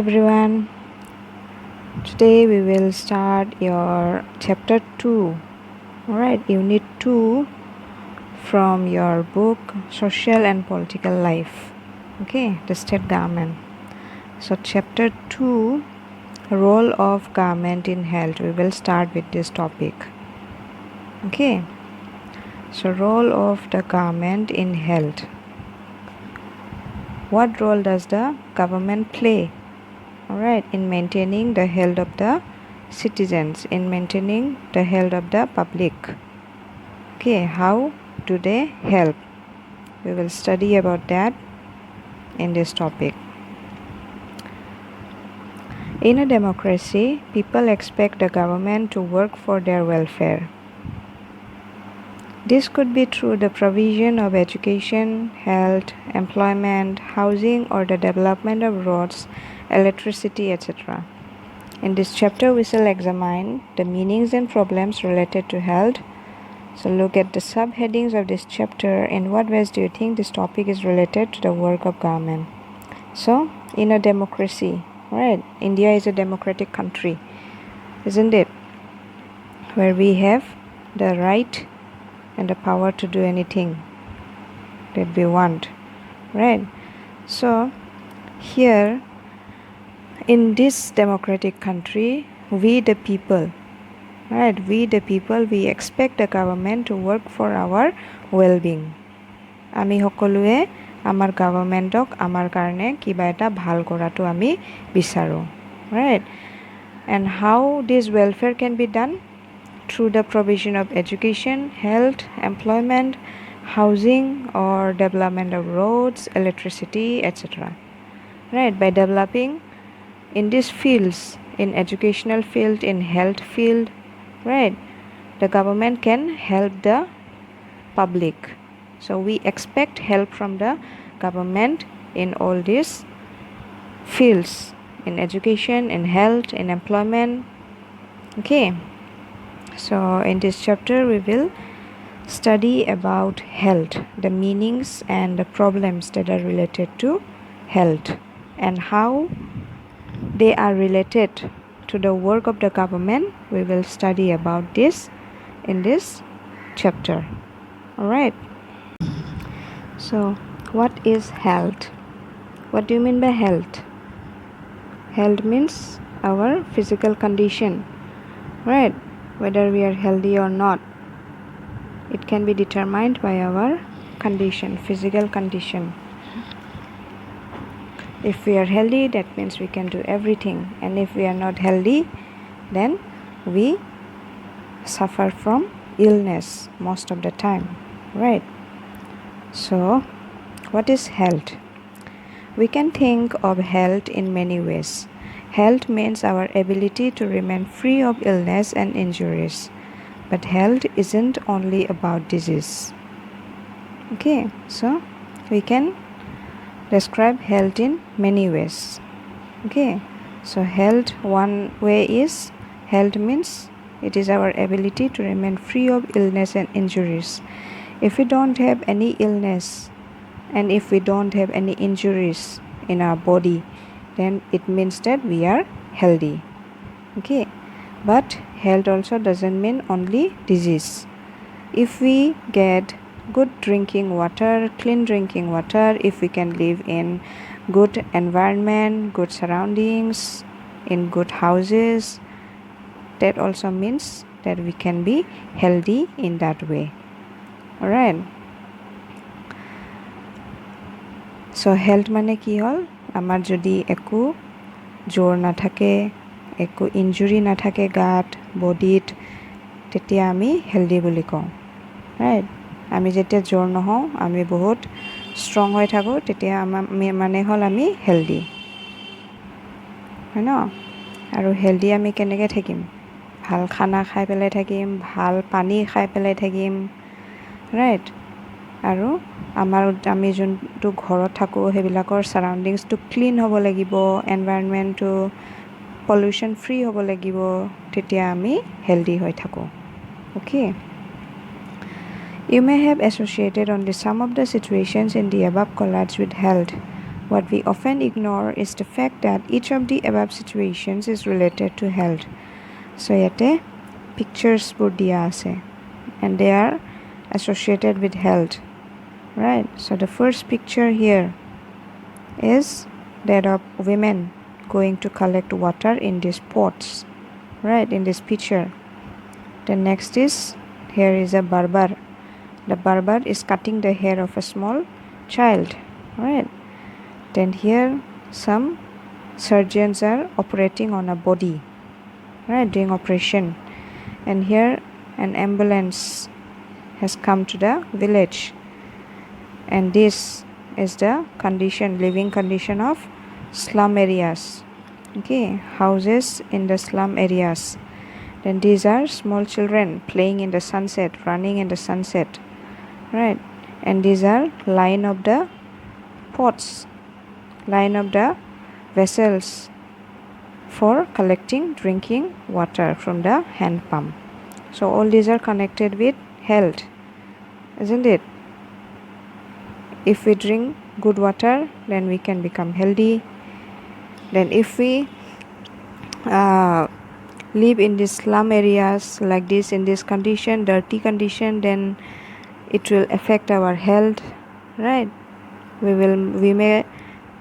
everyone. Today we will start your chapter 2. Alright, unit 2 from your book Social and Political Life. Okay, the state government. So chapter 2, role of government in health. We will start with this topic. Okay. So role of the government in health. What role does the government play? Alright, in maintaining the health of the citizens, in maintaining the health of the public. Okay, how do they help? We will study about that in this topic. In a democracy, people expect the government to work for their welfare. This could be through the provision of education, health, employment, housing, or the development of roads, electricity, etc. In this chapter, we shall examine the meanings and problems related to health. So look at the subheadings of this chapter. In what ways do you think this topic is related to the work of government? So, in a democracy, right? India is a democratic country, isn't it? Where we have the right and the power to do anything that we want, right? So, here in this democratic country, we the people, right? We the people, we expect the government to work for our well-being. আমি সকলোৱে আমাৰ গভৰ্ণমেণ্টক আমাৰ কাৰণে কিবা এটা ভাল কৰাটো আমি বিচাৰোঁ, right? And how this welfare can be done? Through the provision of education, health, employment, housing, or development of roads, electricity, etc. Right? By developing in these fields, in educational field, in health field, right, the government can help the public. So we expect help from the government in all these fields, in education, in health, in employment. Okay, so in this chapter we will study about health, the meanings and the problems that are related to health, and how they are related to the work of the government. We will study about this in this chapter. Alright. So, what is health? What do you mean by health? Health means our physical condition, right? Whether we are healthy or not. It can be determined by our condition, physical condition. If we are healthy, that means we can do everything. And if we are not healthy, then we suffer from illness most of the time, right? So, what is health? We can think of health in many ways. Health means our ability to remain free of illness and injuries. But health isn't only about disease. Okay, so we can describe health in many ways. Okay, so health, one way is, health means it is our ability to remain free of illness and injuries. If we don't have any illness and if we don't have any injuries in our body, then it means that we are healthy. Okay, but health also doesn't mean only disease. If we get good drinking water, clean drinking water, if we can live in good environment, good surroundings, in good houses, that also means that we can be healthy in that way. Alright. So health মানে কি হল? আমাৰ যদি একো জোৰ নাথাকে, একো injury নাথাকে গাত, বডিত, তেতিয়া আমি হেল্ডি বুলি কওঁ, ৰাইট? আমি যেতিয়া জোৰ নহওঁ, আমি বহুত ষ্ট্ৰং হৈ থাকোঁ, তেতিয়া মানে হ'ল আমি হেল্ডি, হয় ন? আৰু হেল্ডি আমি কেনেকৈ থাকিম? ভাল খানা খাই পেলাই থাকিম, ভাল পানী খাই পেলাই থাকিম, ৰাইট? আৰু আমি যোনটো ঘৰত থাকোঁ সেইবিলাকৰ চাৰাউণ্ডিংছটো ক্লিন হ'ব লাগিব, এনভাইৰনমেণ্টটো পলিউশ্যন ফ্ৰী হ'ব লাগিব, তেতিয়া আমি হেল্ডি হৈ থাকোঁ. Okay, you may have associated only some of the situations in the above collage with health, What we often ignore is the fact that each of the above situations is related to health. So yate pictures বোৰ দিয়া আছে and they are associated with health, right? So the first picture here is that of women going to collect water in these pots, right, in this picture. The next is, here is a barber. The barber is cutting the hair of a small child, right? Then here some surgeons are operating on a body, right, doing operation. And here an ambulance has come to the village, and this is the condition, living condition of slum areas, okay, houses in the slum areas. Then these are small children playing in the sunset, running in the sunset, right? And these are line of the pots, line of the vessels for collecting drinking water from the hand pump. So all these are connected with health, isn't it? If we drink good water, then we can become healthy. Then if we live in these slum areas like this, in this condition, dirty condition, then it will affect our health, right? We may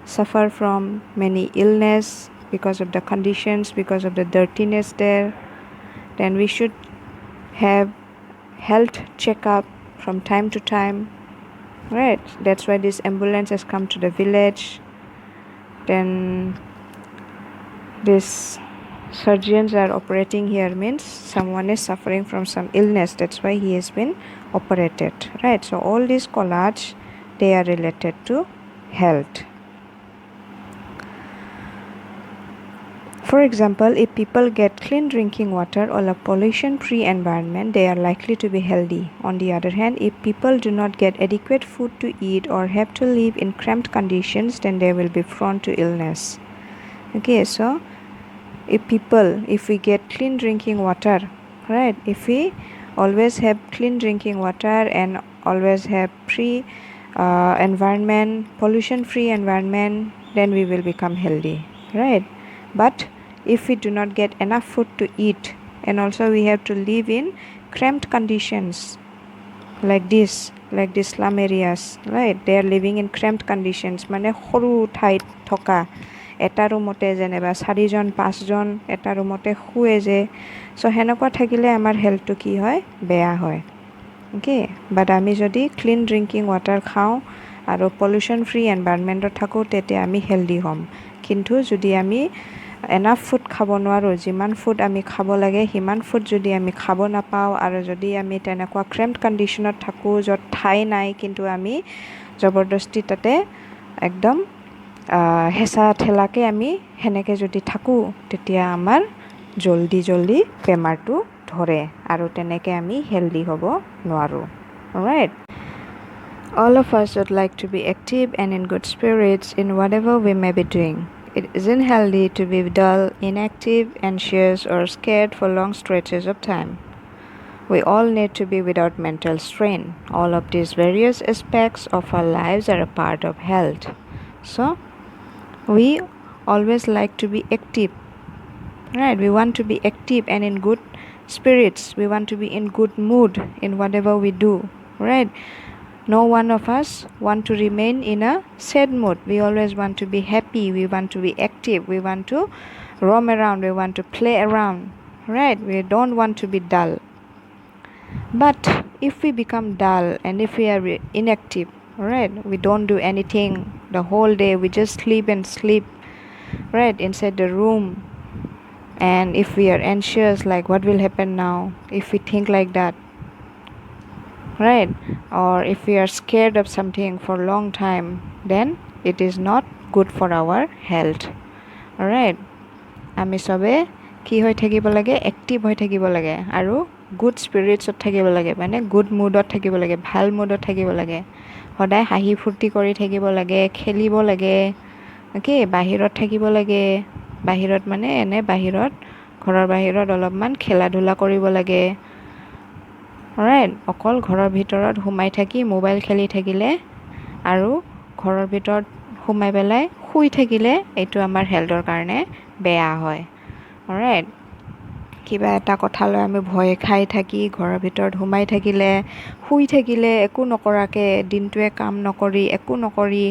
suffer from many illness because of the conditions, because of the dirtiness there. Then we should have health checkup from time to time, right? That's why this ambulance has come to the village. Then this surgeons are operating here, means someone is suffering from some illness, that's why he has been operated, right? So all these collage, they are related to health. For example, if people get clean drinking water or a pollution-free environment, they are likely to be healthy. On the other hand, if people do not get adequate food to eat or have to live in cramped conditions, then they will be prone to illness. Okay, so if we get clean drinking water, right, if we always have clean drinking water and always have environment, pollution-free environment, then we will become healthy, right? But if we do not get enough food to eat, and also we have to live in cramped conditions like this slum areas, right? They are living in cramped conditions, mane horu thait thoka eta roomte jeneba 4 John 5 John eta roomte huye je, so henokwa thakile amar health to ki hoy, beya hoy, okay? But ami jodi clean drinking water khao aru pollution free environment thako, tete ami healthy hom. Kintu jodi ami enough food খাব নোৱাৰো, যিমান food আমি খাব লাগে সিমান food যদি আমি খাব নাপাওঁ, আৰু যদি আমি তেনেকুৱা ক্ৰেম্পড কণ্ডিশ্যনত থাকোঁ য'ত ঠাই নাই, কিন্তু আমি জবৰদস্তি তাতে একদম হেঁচা ঠেলাকৈ আমি সেনেকৈ যদি থাকোঁ, তেতিয়া আমাৰ জলদি বেমাৰটো ধৰে, আৰু তেনেকৈ আমি হেল্ডি হ'ব নোৱাৰোঁ, right? All of us would like to be active and in good spirits in whatever we may be doing. It isn't healthy to be dull, inactive, anxious, or scared for long stretches of time. We all need to be without mental strain. All of these various aspects of our lives are a part of health. So, we always like to be active, right? We want to be active and in good spirits. We want to be in good mood in whatever we do, right? No one of us want to remain in a sad mood. We always want to be happy. We want to be active. We want to roam around. We want to play around, right? We don't want to be dull. But if we become dull and if we are inactive, right, we don't do anything the whole day, we just sleep and sleep, right, inside the room. And if we are anxious, like what will happen now, if we think like that, right, or if we are scared of something for a long time, then it is not good for our health, alright? আমি সবে কি হৈ থাকিব লাগে, active হৈ থাকিব লাগে, আৰু গুড স্পিৰিটছত থাকিব লাগে, মানে গুড মুডত থাকিব লাগে, ভাল মুডত থাকিব লাগে, সদায় হাঁহি ফূৰ্তি কৰি থাকিব লাগে, খেলিব লাগে, অ'কে? বাহিৰত থাকিব লাগে, বাহিৰত মানে এনে বাহিৰত, ঘৰৰ বাহিৰত অলপমান খেলা ধূলা কৰিব লাগে, অলৰাইট? অকল ঘৰৰ ভিতৰত সোমাই থাকি মোবাইল খেলি থাকিলে আৰু ঘৰৰ ভিতৰত সোমাই পেলাই শুই থাকিলে এইটো আমাৰ হেল্থৰ কাৰণে বেয়া হয় অলৰাইট কিবা এটা কথা লৈ আমি ভয় খাই থাকি ঘৰৰ ভিতৰত সোমাই থাকিলে শুই থাকিলে একো নকৰাকৈ দিনটোৱে কাম নকৰি একো নকৰি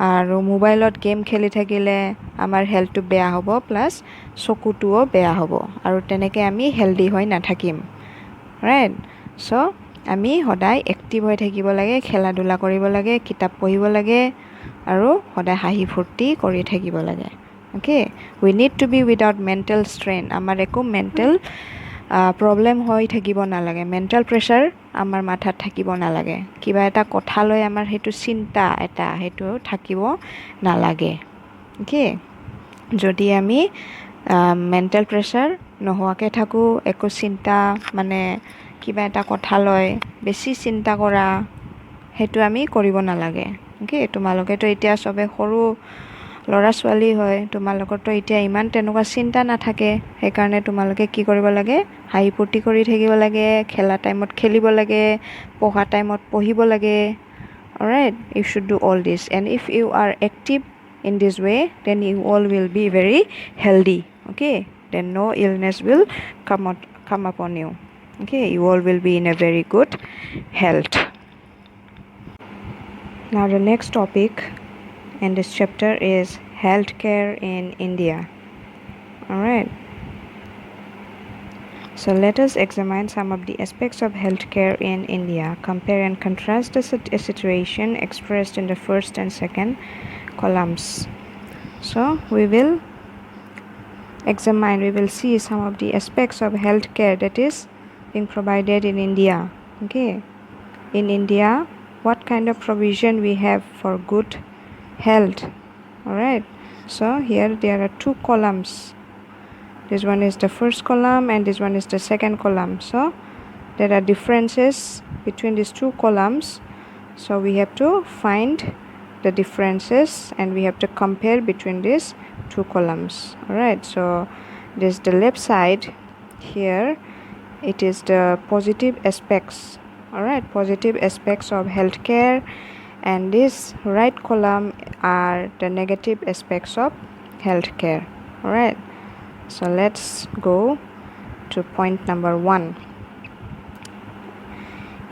আৰু মোবাইলত গেম খেলি থাকিলে আমাৰ হেল্থটো বেয়া হ'ব প্লাছ চকুটোও বেয়া হ'ব আৰু তেনেকৈ আমি হেল্ডি হৈ নাথাকিম ৰাইট চ' আমি সদায় এক্টিভ হৈ থাকিব লাগে খেলা ধূলা কৰিব লাগে কিতাপ পঢ়িব লাগে আৰু সদায় হাঁহি ফূৰ্তি কৰি থাকিব লাগে okay we need to B without mantle strain আমাৰ একো মেণ্টেল প্ৰব্লেম হৈ থাকিব নালাগে মেণ্টেল প্ৰেছাৰ আমাৰ মাথাত থাকিব নালাগে কিবা এটা কথা লৈ আমাৰ সেইটো চিন্তা এটা সেইটো থাকিব নালাগে অ'কে যদি আমি মেণ্টেল প্ৰেছাৰ নোহোৱাকৈ থাকোঁ একো চিন্তা মানে কিবা এটা কথা লৈ বেছি চিন্তা কৰা সেইটো আমি কৰিব নালাগে অ'কে তোমালোকেতো এতিয়া চবে সৰু ল'ৰা ছোৱালী হয় তোমালোকৰতো এতিয়া ইমান তেনেকুৱা চিন্তা নাথাকে সেইকাৰণে তোমালোকে কি কৰিব লাগে হাঁহি ফূৰ্তি কৰি থাকিব লাগে খেলা টাইমত খেলিব লাগে পঢ়া টাইমত পঢ়িব লাগে alright you should do all this and if you are active in this way then you all will be very healthy okay then no illness will come upon you okay you all will be in a very good health now the next topic in this chapter is healthcare in India all right so let us examine some of the aspects of healthcare in India compare and contrast the situation expressed in the first and second columns so we will see some of the aspects of healthcare that is being provided in India okay in India what kind of provision we have for good health all right so here there are two columns this one is the first column and this one is the second column so there are differences between these two columns so we have to find the differences and we have to compare between these two columns alright so this is the left side here it is the positive aspects alright positive aspects of healthcare and this right column are the negative aspects of healthcare alright so let's go to point number 1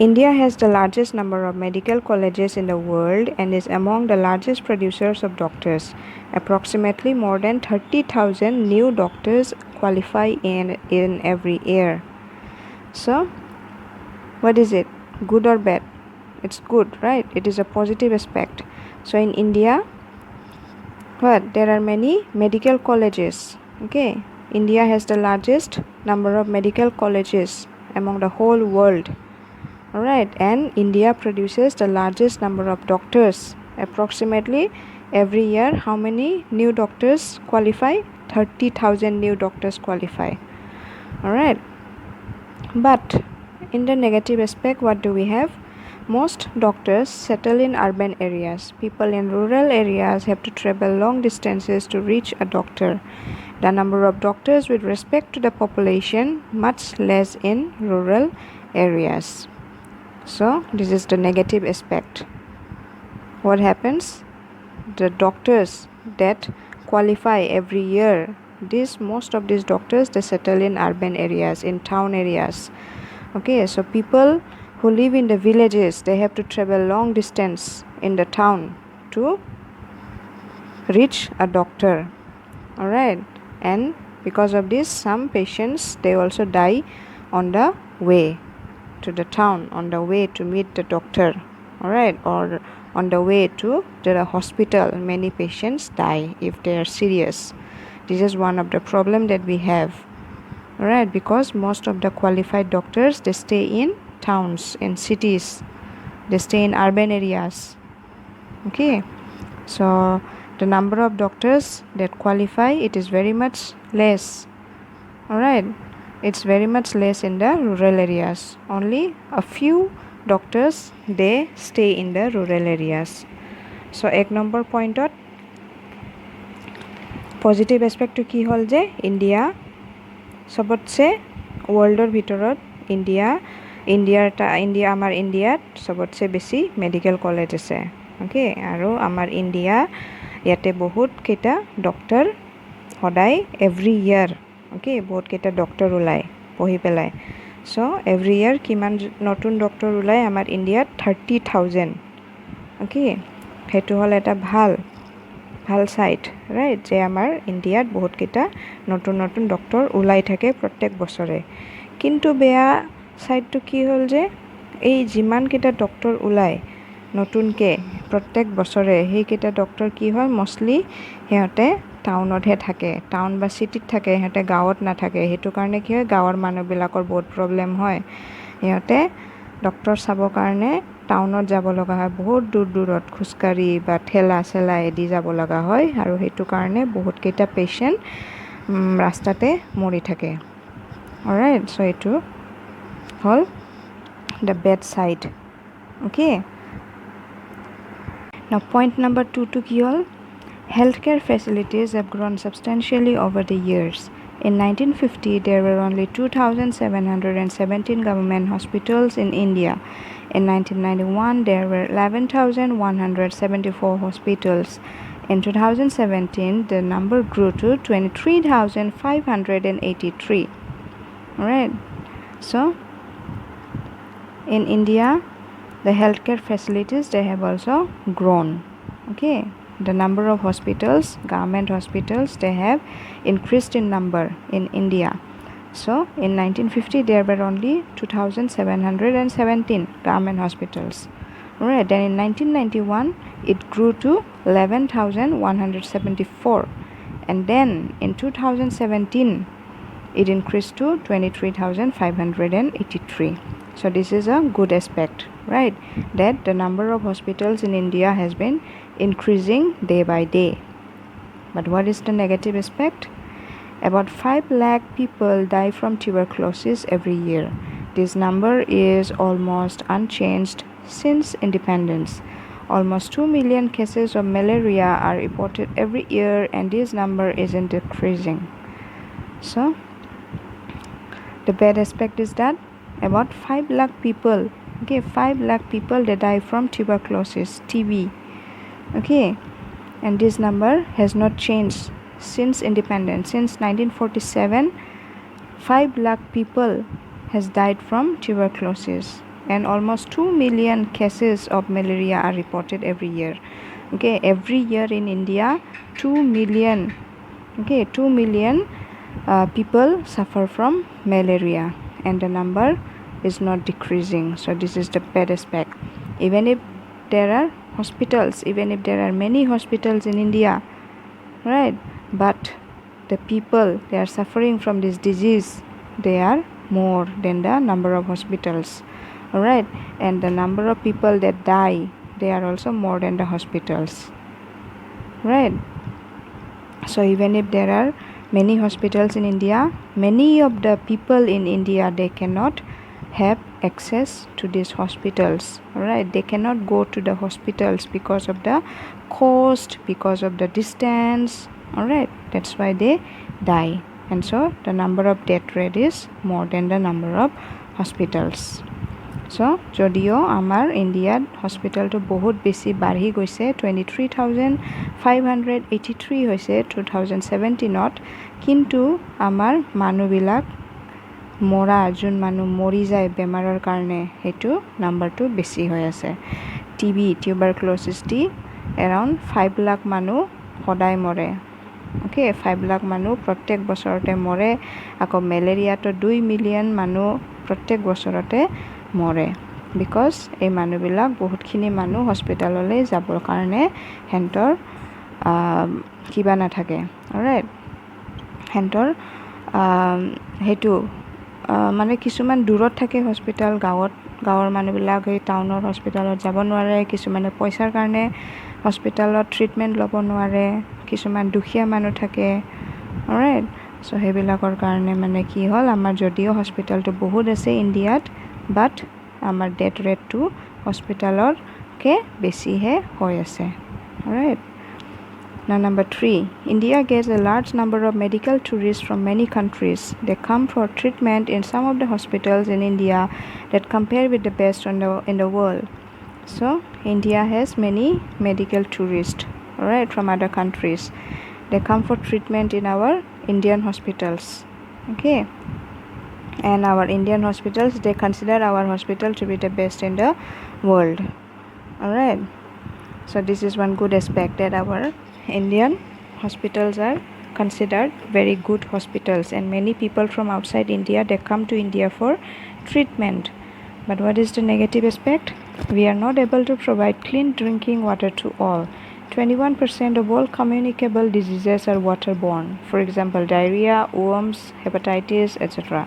India has the largest number of medical colleges in the world and is among the largest producers of doctors. Approximately more than 30,000 new doctors qualify in every year. So, what is it? Good or bad? It's good, right? It is a positive aspect. So, in India, there are many medical colleges. Okay, India has the largest number of medical colleges among the whole world. Alright, and India produces the largest number of doctors. Approximately every year, how many new doctors qualify? 30,000 new doctors qualify. Alright, but in the negative aspect, what do we have? Most doctors settle in urban areas. People in rural areas have to travel long distances to reach a doctor. The number of doctors with respect to the population much less in rural areas. So this is the negative aspect. What happens? The doctors that qualify every year, most of these doctors they settle in urban areas, in town areas. Okay, so people who live in the villages they have to travel long distance in the town to reach a doctor. Alright, and because of this some patients they also die on the way to the town, on the way to meet the doctor, alright, or on the way to the hospital. Many patients die if they are serious. This is one of the problem that we have, alright, because most of the qualified doctors they stay in towns, in cities, they stay in urban areas. Okay, so the number of doctors that qualify it is very much less, alright. It's very much less in the rural areas. Only a few doctors they stay in the rural areas. So 1 number point positive aspect to ki hol je India sobotse worldor bhitorot India amar India sobotse beshi medical college ase okay আৰু আমাৰ India ইয়াতে বহুত কেইটা doctor সদায় every ইয়াৰ okay বহুত কেইটা doctor ওলায় পঢ়ি পেলাই চ' এভৰি ইয়াৰ কিমান নতুন ডক্টৰ ওলায় আমাৰ ইণ্ডিয়াত 30,000 অ'কে সেইটো হ'ল এটা ভাল চাইট ৰাইট যে আমাৰ ইণ্ডিয়াত বহুত কেইটা নতুন নতুন ডক্টৰ ওলাই থাকে প্ৰত্যেক বছৰে কিন্তু বেয়া চাইডটো কি হ'ল যে এই যিমান কেইটা ডক্টৰ ওলায় নতুনকৈ প্ৰত্যেক বছৰে সেইকেইটা ডক্টৰ কি হয় মষ্টলি সিহঁতে টাউনতহে থাকে টাউন বা চিটিত থাকে সিহঁতে গাঁৱত নাথাকে সেইটো কাৰণে কি হয় গাঁৱৰ মানুহবিলাকৰ বহুত প্ৰব্লেম হয় সিহঁতে ডক্টৰ চাবৰ কাৰণে টাউনত যাব লগা হয় বহুত দূৰ দূৰত খোজকাঢ়ি বা ঠেলা চেলা এদি যাব লগা হয় আৰু সেইটো কাৰণে বহুতকেইটা পেচেণ্ট ৰাস্তাতে মৰি থাকে অলৰাইট চ' এইটো হ'ল the bed side okay Now point number 2 to কি হ'ল Healthcare facilities have grown substantially over the years. In 1950, there were only 2,717 government hospitals in India. In 1991, there were 11,174 hospitals. In 2017, the number grew to 23,583. Alright, so in India, the healthcare facilities, they have also grown. Okay. The number of hospitals, government hospitals, they have increased in number in India. So in 1950 there were only 2,717 government hospitals. Alright, then in 1991 it grew to 11,174 and then in 2017 it increased to 23,583. So this is a good aspect, right? That the number of hospitals in India has been increasing day by day. But what is the negative aspect? About 5 lakh people die from tuberculosis every year. This number is almost unchanged since independence. Almost 2 million cases of malaria are reported every year and this number isn't decreasing. So the bad aspect is that about 5 lakh people, okay, 5 lakh people they die from tuberculosis, TB. Okay, and this number has not changed since independence. Since 1947, 5 lakh people has died from tuberculosis and almost 2 million cases of malaria are reported every year. Okay, every year in India 2 million, okay, 2 million people suffer from malaria and the number is not decreasing. So this is the bad aspect. Even if there are hospitals, even if there are many hospitals in India, right, but the people they are suffering from this disease, they are more than the number of hospitals. Alright, and the number of people that die, they are also more than the hospitals, right? So even if there are many hospitals in India, many of the people in India they cannot have access to these hospitals. Alright, they cannot go to the hospitals because of the cost, because of the distance. Alright, that's why they die, and so the number of death rate is more than the number of hospitals. So যদিও আমাৰ ইণ্ডিয়াত হস্পিটেলটো বহুত বেছি বাঢ়ি গৈছে 23,583 হৈছে 2017ত কিন্তু আমাৰ মানুহবিলাক মৰা যোন মানুহ মৰি যায় বেমাৰৰ কাৰণে সেইটো নাম্বাৰটো বেছি হৈ আছে টিবি টিউবাৰকুলোচিছ দি এৰাউণ্ড 5 লাখ মানুহ সদায় মৰে অ'কে 5 লাখ মানুহ প্ৰত্যেক বছৰতে মৰে আকৌ মেলেৰিয়াটো 2 মিলিয়ন মানুহ প্ৰত্যেক বছৰতে মৰে বিকজ এই মানুহবিলাক বহুতখিনি মানুহ হস্পিটেললৈ যাবৰ কাৰণে হেণ্টৰ কিবা নাথাকে অলৰাইট হেণ্টৰ সেইটো মানে কিছুমান দূৰত থাকে হস্পিটেল গাঁৱৰ মানুহবিলাক এই টাউনৰ হস্পিটেলত যাব নোৱাৰে কিছুমানে পইচাৰ কাৰণে হস্পিটেলত ট্ৰিটমেণ্ট ল'ব নোৱাৰে কিছুমান দুখীয়া মানুহ থাকে অলৰাইট চ' সেইবিলাকৰ কাৰণে মানে কি হ'ল আমাৰ যদিও হস্পিটেলটো বহুত আছে ইণ্ডিয়াত বাট আমাৰ ডেথ ৰেটটো হস্পিটেলতকৈ বেছিহে হৈ আছে alright Now number 3, India gets a large number of medical tourists from many countries. They come for treatment in some of the hospitals in India that compare with the best in the world. So India has many medical tourists, alright, from other countries. They come for treatment in our Indian hospitals. Okay, and our Indian hospitals, they consider our hospital to be the best in the world. Alright, so this is one good aspect, that our Indian hospitals are considered very good hospitals, and many people from outside India, they come to India for treatment. But what is the negative aspect? We are not able to provide clean drinking water to all. 21% of all communicable diseases are waterborne. For example, diarrhea, worms, hepatitis, etc.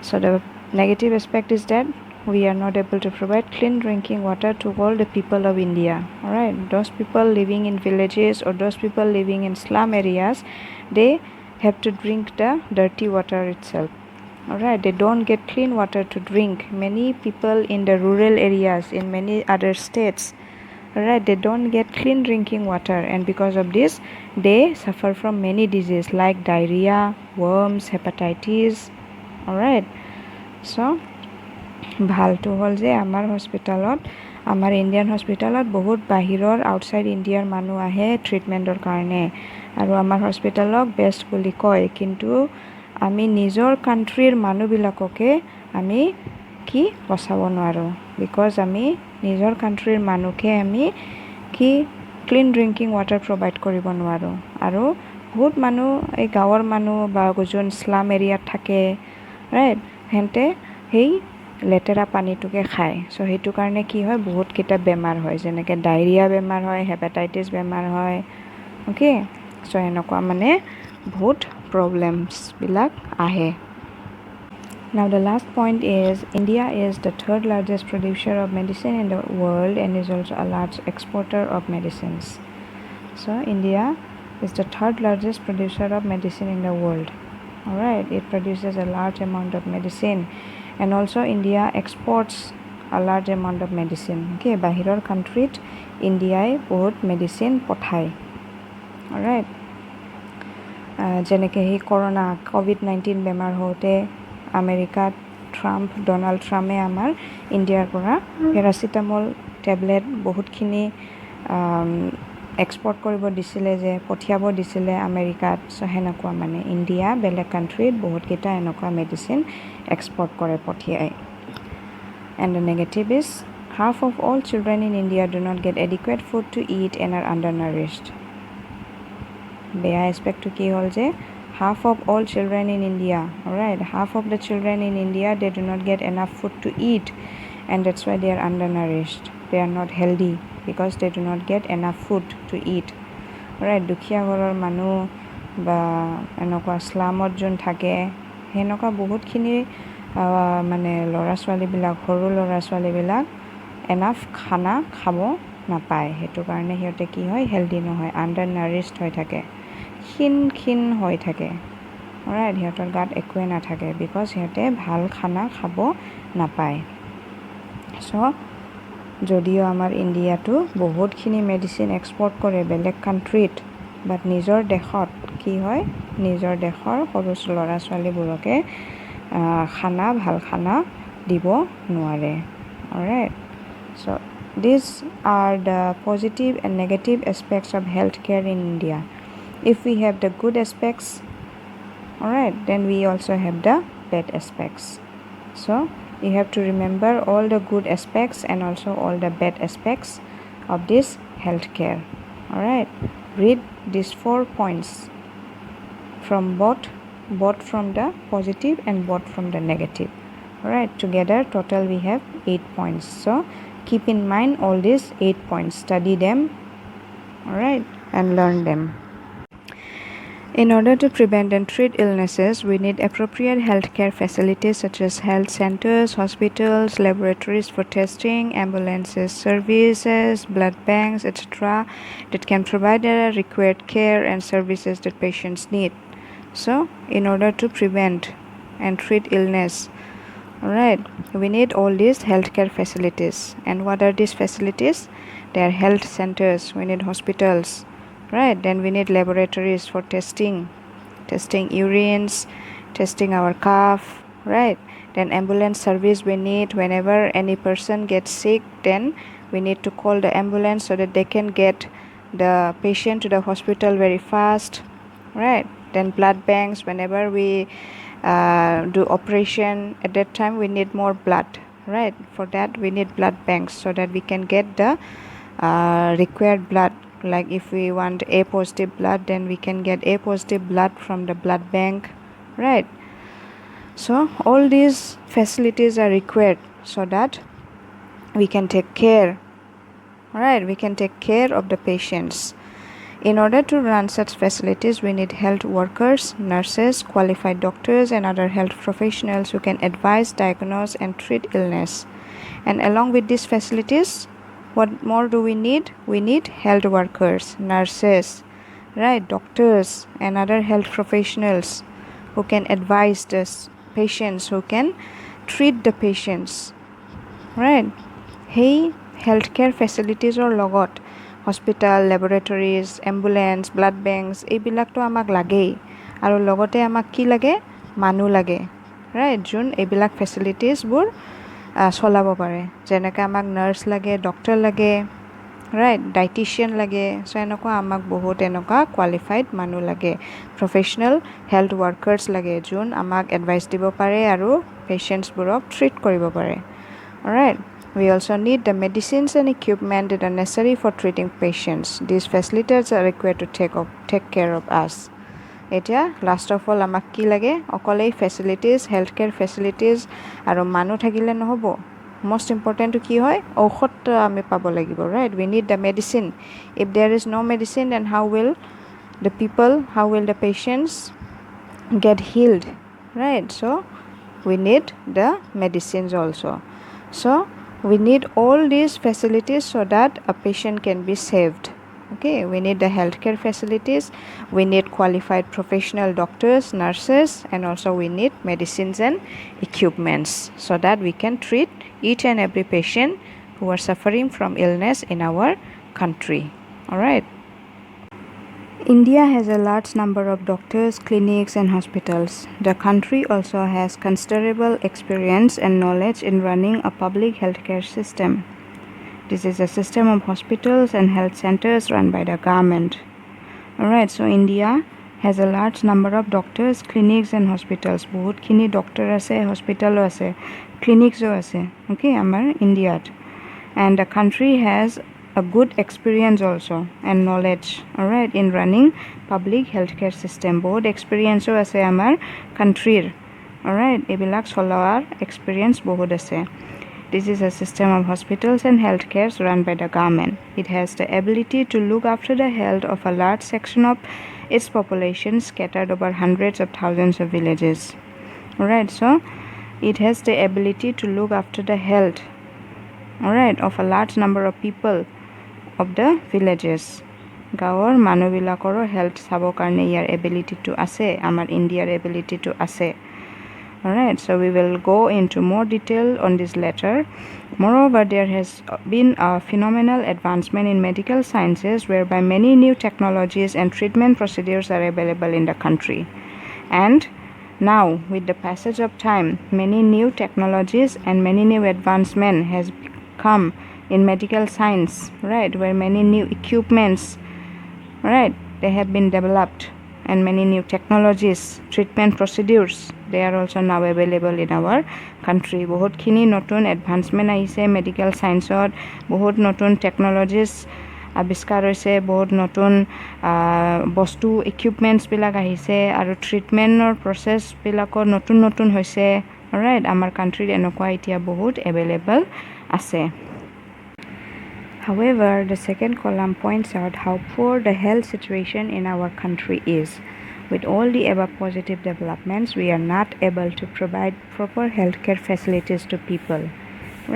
So the negative aspect is that we are not able to provide clean drinking water to all the people of India. Alright, those people living in villages or those people living in slum areas, they have to drink the dirty water itself. Alright, they don't get clean water to drink. Many people in the rural areas in many other states, alright, they don't get clean drinking water, and because of this they suffer from many diseases like diarrhea, worms, hepatitis. Alright, so ভালটো হ'ল যে আমাৰ হস্পিটেলত, আমাৰ Indian হস্পিটেলত বহুত বাহিৰৰ outside ইণ্ডিয়াৰ মানুহ আহে ট্ৰিটমেণ্টৰ কাৰণে, আৰু আমাৰ হস্পিটেলক বেষ্ট বুলি কয়, কিন্তু আমি নিজৰ কাণ্ট্ৰিৰ মানুহবিলাককে আমি কি বচাব নোৱাৰোঁ, বিকজ আমি নিজৰ কাণ্ট্ৰিৰ মানুহকে আমি কি ক্লিন ড্ৰিংকিং ৱাটাৰ প্ৰভাইড কৰিব নোৱাৰোঁ। আৰু বহুত মানুহ এই গাঁৱৰ মানুহ বা যোন স্লাম এৰিয়াত থাকে, ৰাইট, সিহঁতে সেই লেতেৰা পানীটোকে খায়। চ' সেইটো কাৰণে কি হয়, বহুতকেইটা বেমাৰ হয়, যেনেকৈ ডায়েৰিয়া বেমাৰ হয়, হেপাটাইটিছ বেমাৰ হয়। অ'কে, চ' এনেকুৱা মানে বহুত প্ৰব্লেমছবিলাক আহে। Now the last point is, India is the third largest producer of medicine in the world and is also a large exporter of medicines. So India is the third largest producer of medicine in the world. Alright, it produces a large amount of medicine, and also India exports a large amount of medicine. Okay, বাহিৰৰ কাণ্ট্ৰিত ইণ্ডিয়াই বহুত medicine পঠায়। Alright, যেনেকৈ সেই corona COVID-19 বেমাৰ হওঁতে আমেৰিকাত Donald ট্ৰাম্পে আমাৰ ইণ্ডিয়াৰ পৰা পেৰাচিটামল টেবলেট বহুতখিনি এক্সপৰ্ট কৰিব দিছিলে, যে পঠিয়াব দিছিলে আমেৰিকাত। চ' সেনেকুৱা মানে ইণ্ডিয়া বেলেগ কাণ্ট্ৰিত বহুতকেইটা এনেকুৱা মেডিচিন এক্সপৰ্ট কৰে, পঠিয়ায়। And the negative is, half of all children in India do not get adequate food to eat and are undernourished. বেয়া এছপেক্টটো কি হ'ল যে half of all children in India, alright, half of the children in India, they do not get enough food to eat, and that's why they are undernourished. They are not healthy because they do not get enough food to eat. Alright, দুখীয়া ঘৰৰ মানুহ বা এনেকুৱা স্লামত যোন থাকে, সেনেকুৱা বহুতখিনি মানে ল'ৰা ছোৱালীবিলাক, সৰু ল'ৰা ছোৱালীবিলাক এনাফ খানা খাব নাপায়। সেইটো কাৰণে সিহঁতে কি হয়, হেল্ডি নহয়, আণ্ডাৰনাৰিছড হৈ থাকে, ক্ষীণ হৈ থাকে। অলৰাইট, সিহঁতৰ গাত একোৱে নাথাকে, বিকজ সিহঁতে ভাল খানা খাব নাপায়। চ' যদিও আমাৰ ইণ্ডিয়াটো বহুতখিনি মেডিচিন এক্সপৰ্ট কৰে বেলেগ কাণ্ট্ৰিত, বাট নিজৰ দেশত কি হয়, নিজৰ দেশৰ সৰু ল'ৰা ছোৱালীবোৰকে ভাল খানা দিব নোৱাৰে। অলৰাইট, চ' these are the positive and negative aspects of healthcare in India. If we have the good aspects, alright, then we also have the bad aspects. So you have to remember all the good aspects and also all the bad aspects of this healthcare. Alright, read these 4 points from both from the positive and both from the negative. Alright, together total we have 8 points. So keep in mind all these 8 points, study them, alright, and learn them. In order to prevent and treat illnesses, we need appropriate healthcare facilities such as health centers, hospitals, laboratories for testing, ambulances, services, blood banks, etc. that can provide the required care and services that patients need. So, in order to prevent and treat illness, alright, we need all these healthcare facilities. And what are these facilities? They are health centers, we need hospitals, right? Then we need laboratories for testing urines, testing our cough, right? Then ambulance service we need. Whenever any person gets sick, then we need to call the ambulance so that they can get the patient to the hospital very fast, right? Then blood banks, whenever we do operation, at that time we need more blood, right? For that we need blood banks so that we can get the required blood. Like if we want A positive blood, then we can get A positive blood from the blood bank, right? So all these facilities are required so that we can take care, right? We can take care of the patients. In order to run such facilities, we need health workers, nurses, qualified doctors, and other health professionals who can advise, diagnose, and treat illness. And along with these facilities, what more do we need? We need health workers, nurses, right, doctors, and other health professionals who can advise the patients, who can treat the patients, right? Hey, healthcare facilities or logot hospital, laboratories, ambulance, blood banks, এইবিলাকতো আমাক লাগেই আৰু লগতে আমাক কি লাগে? মানুহ লাগে, ৰাইট? যোন এইবিলাক ফেচিলিটিছবোৰ চলাব পাৰে। যেনেকৈ আমাক নাৰ্ছ লাগে, ডক্টৰ লাগে, ৰাইট, ডাইটিচিয়ান লাগে। চ' এনেকুৱা আমাক বহুত এনেকুৱা কোৱালিফাইড মানুহ লাগে, প্ৰফেশ্যনেল হেল্থ ৱৰ্কাৰ্ছ লাগে, যোন আমাক এডভাইচ দিব পাৰে আৰু পেচেণ্টছবোৰক ট্ৰিট কৰিব পাৰে, right? We also need the medicines and equipment that are necessary for treating patients. These facilities are required to take care of us. এতিয়া লাষ্ট অফ অল আমাক কি লাগে? অকল এই ফেচিলিটিজ, হেল্থকেয়াৰ ফেচিলিটিজ আৰু মানুহ থাকিলে নহ'ব। most ইম্পৰ্টেণ্টটো কি হয়? ঔষধ আমি পাব লাগিব, right? We need the medicine. If there is no medicine, then how will the patients get healed, right? So we need the medicines also. So we need all these facilities so that a patient can be saved. Okay, we need the healthcare facilities, we need qualified professional doctors, nurses, and also we need medicines and equipments so that we can treat each and every patient who are suffering from illness in our country. All right. India has a large number of doctors, clinics, and hospitals. The country also has considerable experience and knowledge in running a public healthcare system. This is a system of hospitals and health centers run by the government. Alright, so India has a large number of doctors, clinics, and hospitals. বহুত খিনি doctor আছে, hospital আছে, clinics আছে, okay, আমাৰ Indiaত. And the country has a good experience also and knowledge, alright, in running public healthcare system. বহুত experience আছে আমাৰ countryৰ, alright, এইবিলাক চলোৱাৰ experience বহুত আছে. This is a system of hospitals and healthcare run by the government. It has the ability to look after the health of a large section of its population scattered over hundreds of thousands of villages. Alright, so it has the ability to look after the health, alright, of a large number of people of the villages. গাঁৱৰ মানুহবিলাকৰো health চাবৰ কাৰণে ইয়াৰ এবিলিটিটো আছে, আমাৰ ইণ্ডিয়াৰ এবিলিটিটো আছে। Alright, so we will go into more detail on this later. Moreover, there has been a phenomenal advancement in medical sciences whereby many new technologies and treatment procedures are available in the country. And now, with the passage of time, many new technologies and many new advancement has come in medical science, right, where many new equipments, right, they have been developed, and many new technologies, treatment procedures, they are also now available in our country. বহুত খিনি নতুন advancement আহিছে medical সায়েন্সত, বহুত নতুন technologies আৱিষ্কাৰ হৈছে, বহুত নতুন বস্তু ইকুইপমেণ্টছবিলাক আহিছে আৰু ট্ৰিটমেণ্টৰ প্ৰচেছবিলাকৰ নতুন নতুন হৈছে, ৰাইট? আমাৰ কাণ্ট্ৰিত এনেকুৱা এতিয়া বহুত এভেইলেবল আছে। However, the second column points out how poor the health situation in our country is. With all the above positive developments, we are not able to provide proper healthcare facilities to people.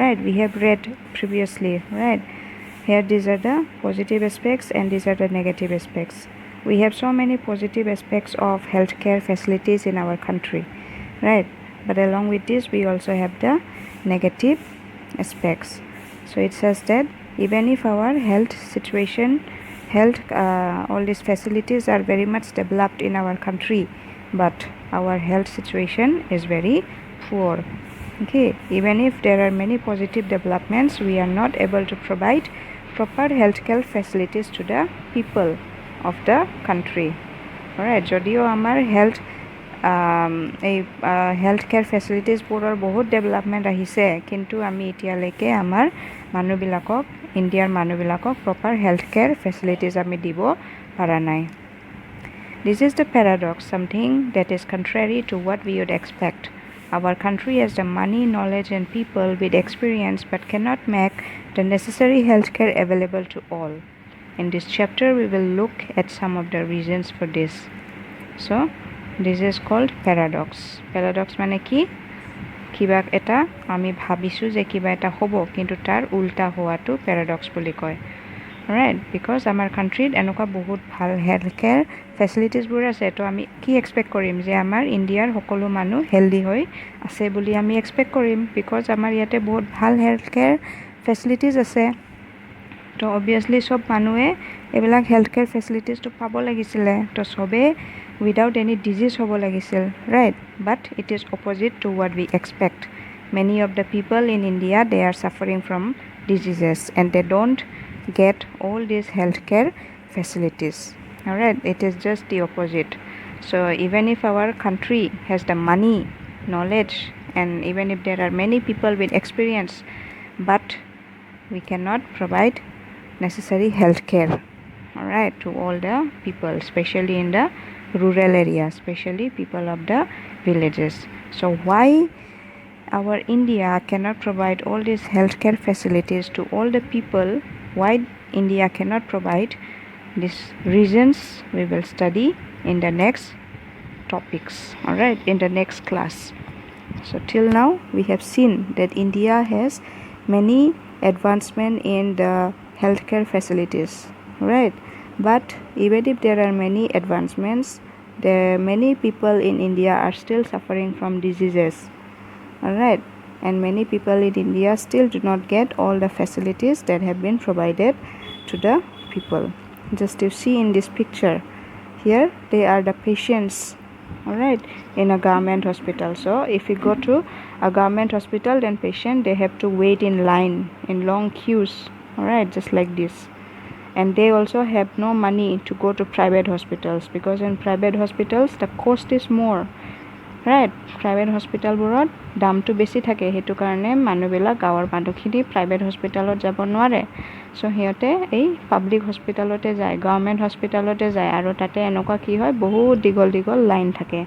Right? We have read previously, right? Here these are the positive aspects and these are the negative aspects. We have so many positive aspects of healthcare facilities in our country, right? But along with this, we also have the negative aspects. So it says that even if our health situation, all these facilities are very much developed in our country, but our health situation is very poor. Okay, even if there are many positive developments, we are not able to provide proper healthcare facilities to the people of the country. Alright, যদিও আমাৰ health care ফেচিলিটিজবোৰৰ বহুত development আহিছে, কিন্তু আমি এতিয়ালৈকে আমাৰ মানুহবিলাকক, ইণ্ডিয়াৰ মানুহবিলাকক প্ৰপাৰ হেল্থ কেয়াৰ ফেচিলিটিজ আমি দিব পৰা নাই. This is the paradox, something that is contrary to what we would expect. Our country has the money, knowledge and people with experience but cannot make the necessary healthcare available to all. In this chapter, we will look at some of the reasons for this. So, this is called paradox. Paradox মানে কি? কিবা এটা আমি ভাবিছো যে কিবা এটা হ'ব কিন্তু তাৰ উল্টা হোৱাটো paradox বুলি কয়. Alright, because আমাৰ countryত এনেকুৱা বহুত ভাল হেল্থকেয়াৰ ফেচিলিটিজবোৰ আছে, তো আমি কি এক্সপেক্ট কৰিম যে আমাৰ ইণ্ডিয়াৰ সকলো মানুহ হেল্ডি হৈ আছে বুলি আমি এক্সপেক্ট কৰিম, বিকজ আমাৰ ইয়াতে বহুত ভাল হেল্থকেয়াৰ ফেচিলিটিজ আছে. তো অবভিয়াছলি সব মানুহে এইবিলাক হেল্থকেয়াৰ ফেচিলিটিজটো পাব লাগিছিলে, তো সবে উইদাউট এনি ডিজিজ হ'ব লাগিছিল, right? But it is opposite to what we expect. Many of the people in India, they are suffering from diseases and they don't get all these healthcare facilities. Alright, it is just the opposite. So even if our country has the money, knowledge, and even if there are many people with experience, but we cannot provide necessary healthcare, alright, to all the people, especially in the rural areas, especially people of the villages. So why our India cannot provide all these healthcare facilities to all the people? Why India cannot provide these reasons we will study in the next topics, alright, in the next class. So till now we have seen that India has many advancement in the healthcare facilities, right? But even if there are many advancements, many people in India are still suffering from diseases, alright, and many people in India still do not get all the facilities that have been provided to the people. Just to see in this picture, here they are the patients, alright, in a government hospital. So if you go to a government hospital, then patient, they have to wait in line in long queues, alright, just like this. And they also have no money to go to private hospitals, because in private hospitals the cost is more, right? Private hospitalবোৰত দামটো বেছি থাকে, সেইটো কাৰণে মানুহবিলাক গাঁৱৰ মানুহখিনি private হস্পিটালত যাব নোৱাৰে, চ' সিহঁতে এই পাব্লিক হস্পিটালতে যায়, গভৰ্ণমেণ্ট হস্পিটালতে যায়, আৰু তাতে এনেকুৱা কি হয়, বহুত দীঘল দীঘল লাইন থাকে,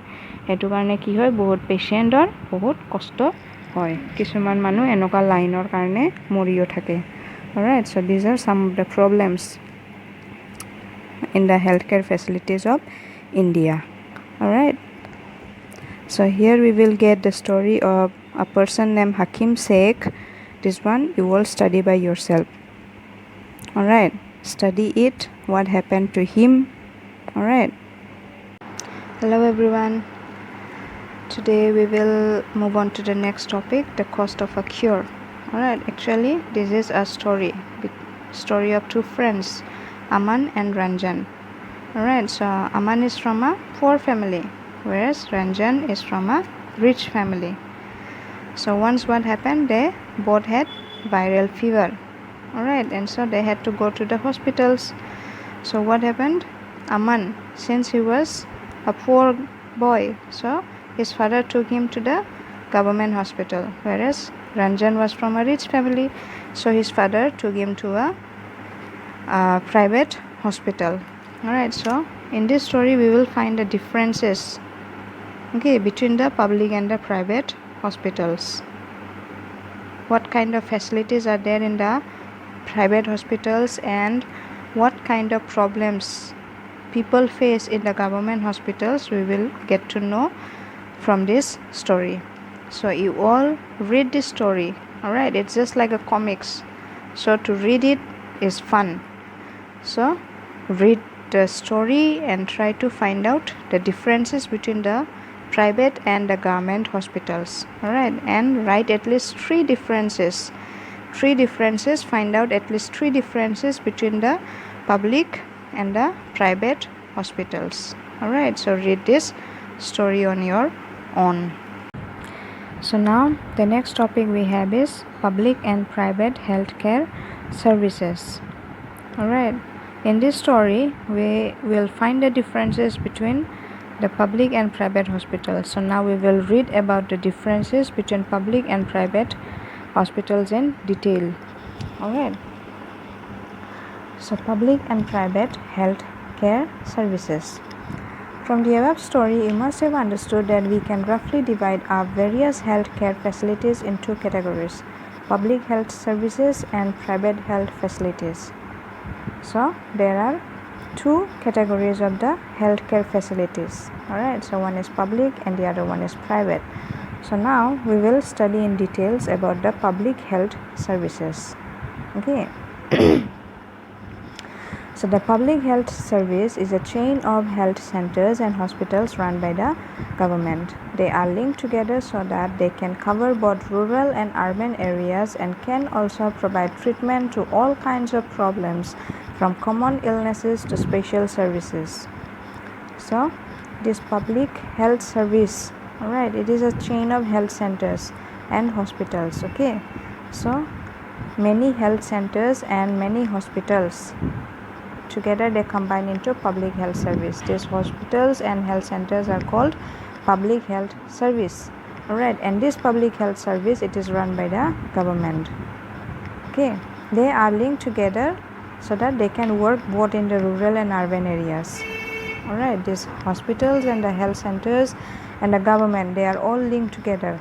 সেইটো কাৰণে কি হয়, বহুত পেচেণ্টৰ বহুত কষ্ট হয়, কিছুমান মানুহ এনেকুৱা লাইনৰ কাৰণে মৰিও থাকে. Alright, so these are some of the problems in the healthcare facilities of India. Alright, so here we will get the story of a person named Hakim Sheikh. This one you will study by yourself. Alright, study it, what happened to him. Alright, hello everyone. Today we will move on to the next topic, the cost of a cure. Alright, actually this is a story of two friends, Aman and Ranjan. Alright, so Aman is from a poor family, whereas Ranjan is from a rich family. So once what happened, they both had viral fever, alright, and so they had to go to the hospitals. So what happened, Aman, since he was a poor boy, so his father took him to the government hospital, whereas Ranjan was from a rich family, so his father took him to a private hospital. Alright, so in this story we will find the differences, okay, between the public and the private hospitals. What kind of facilities are there in the private hospitals, and what kind of problems people face in the government hospitals, we will get to know from this story. So you all read this story, alright, it's just like a comics, so to read it is fun. So read the story and try to find out the differences between the private and the government hospitals, alright, and write at least three differences, find out at least three differences between the public and the private hospitals. Alright, so read this story on your own. So now the next topic we have is public and private healthcare services. Alright, in this story we will find the differences between the public and private hospitals. So now we will read about the differences between public and private hospitals in detail. Alright, so public and private health care services. From the above story, you must have understood that we can roughly divide our various health care facilities in two categories: public health services and private health facilities. So there are two categories of the healthcare facilities. Alright, so one is public and the other one is private. So now we will study in details about the public health services. Okay. So the public health service is a chain of health centers and hospitals run by the government. They are linked together so that they can cover both rural and urban areas and can also provide treatment to all kinds of problems, from common illnesses to special services. So this public health service, alright, it is a chain of health centers and hospitals. Okay, so many health centers and many hospitals together they combine into public health service. These hospitals and health centers are called public health service. Alright, and this public health service, it is run by the government. Okay, they are linked together so that they can work both in the rural and urban areas. Alright, these hospitals and the health centers and the government, they are all linked together.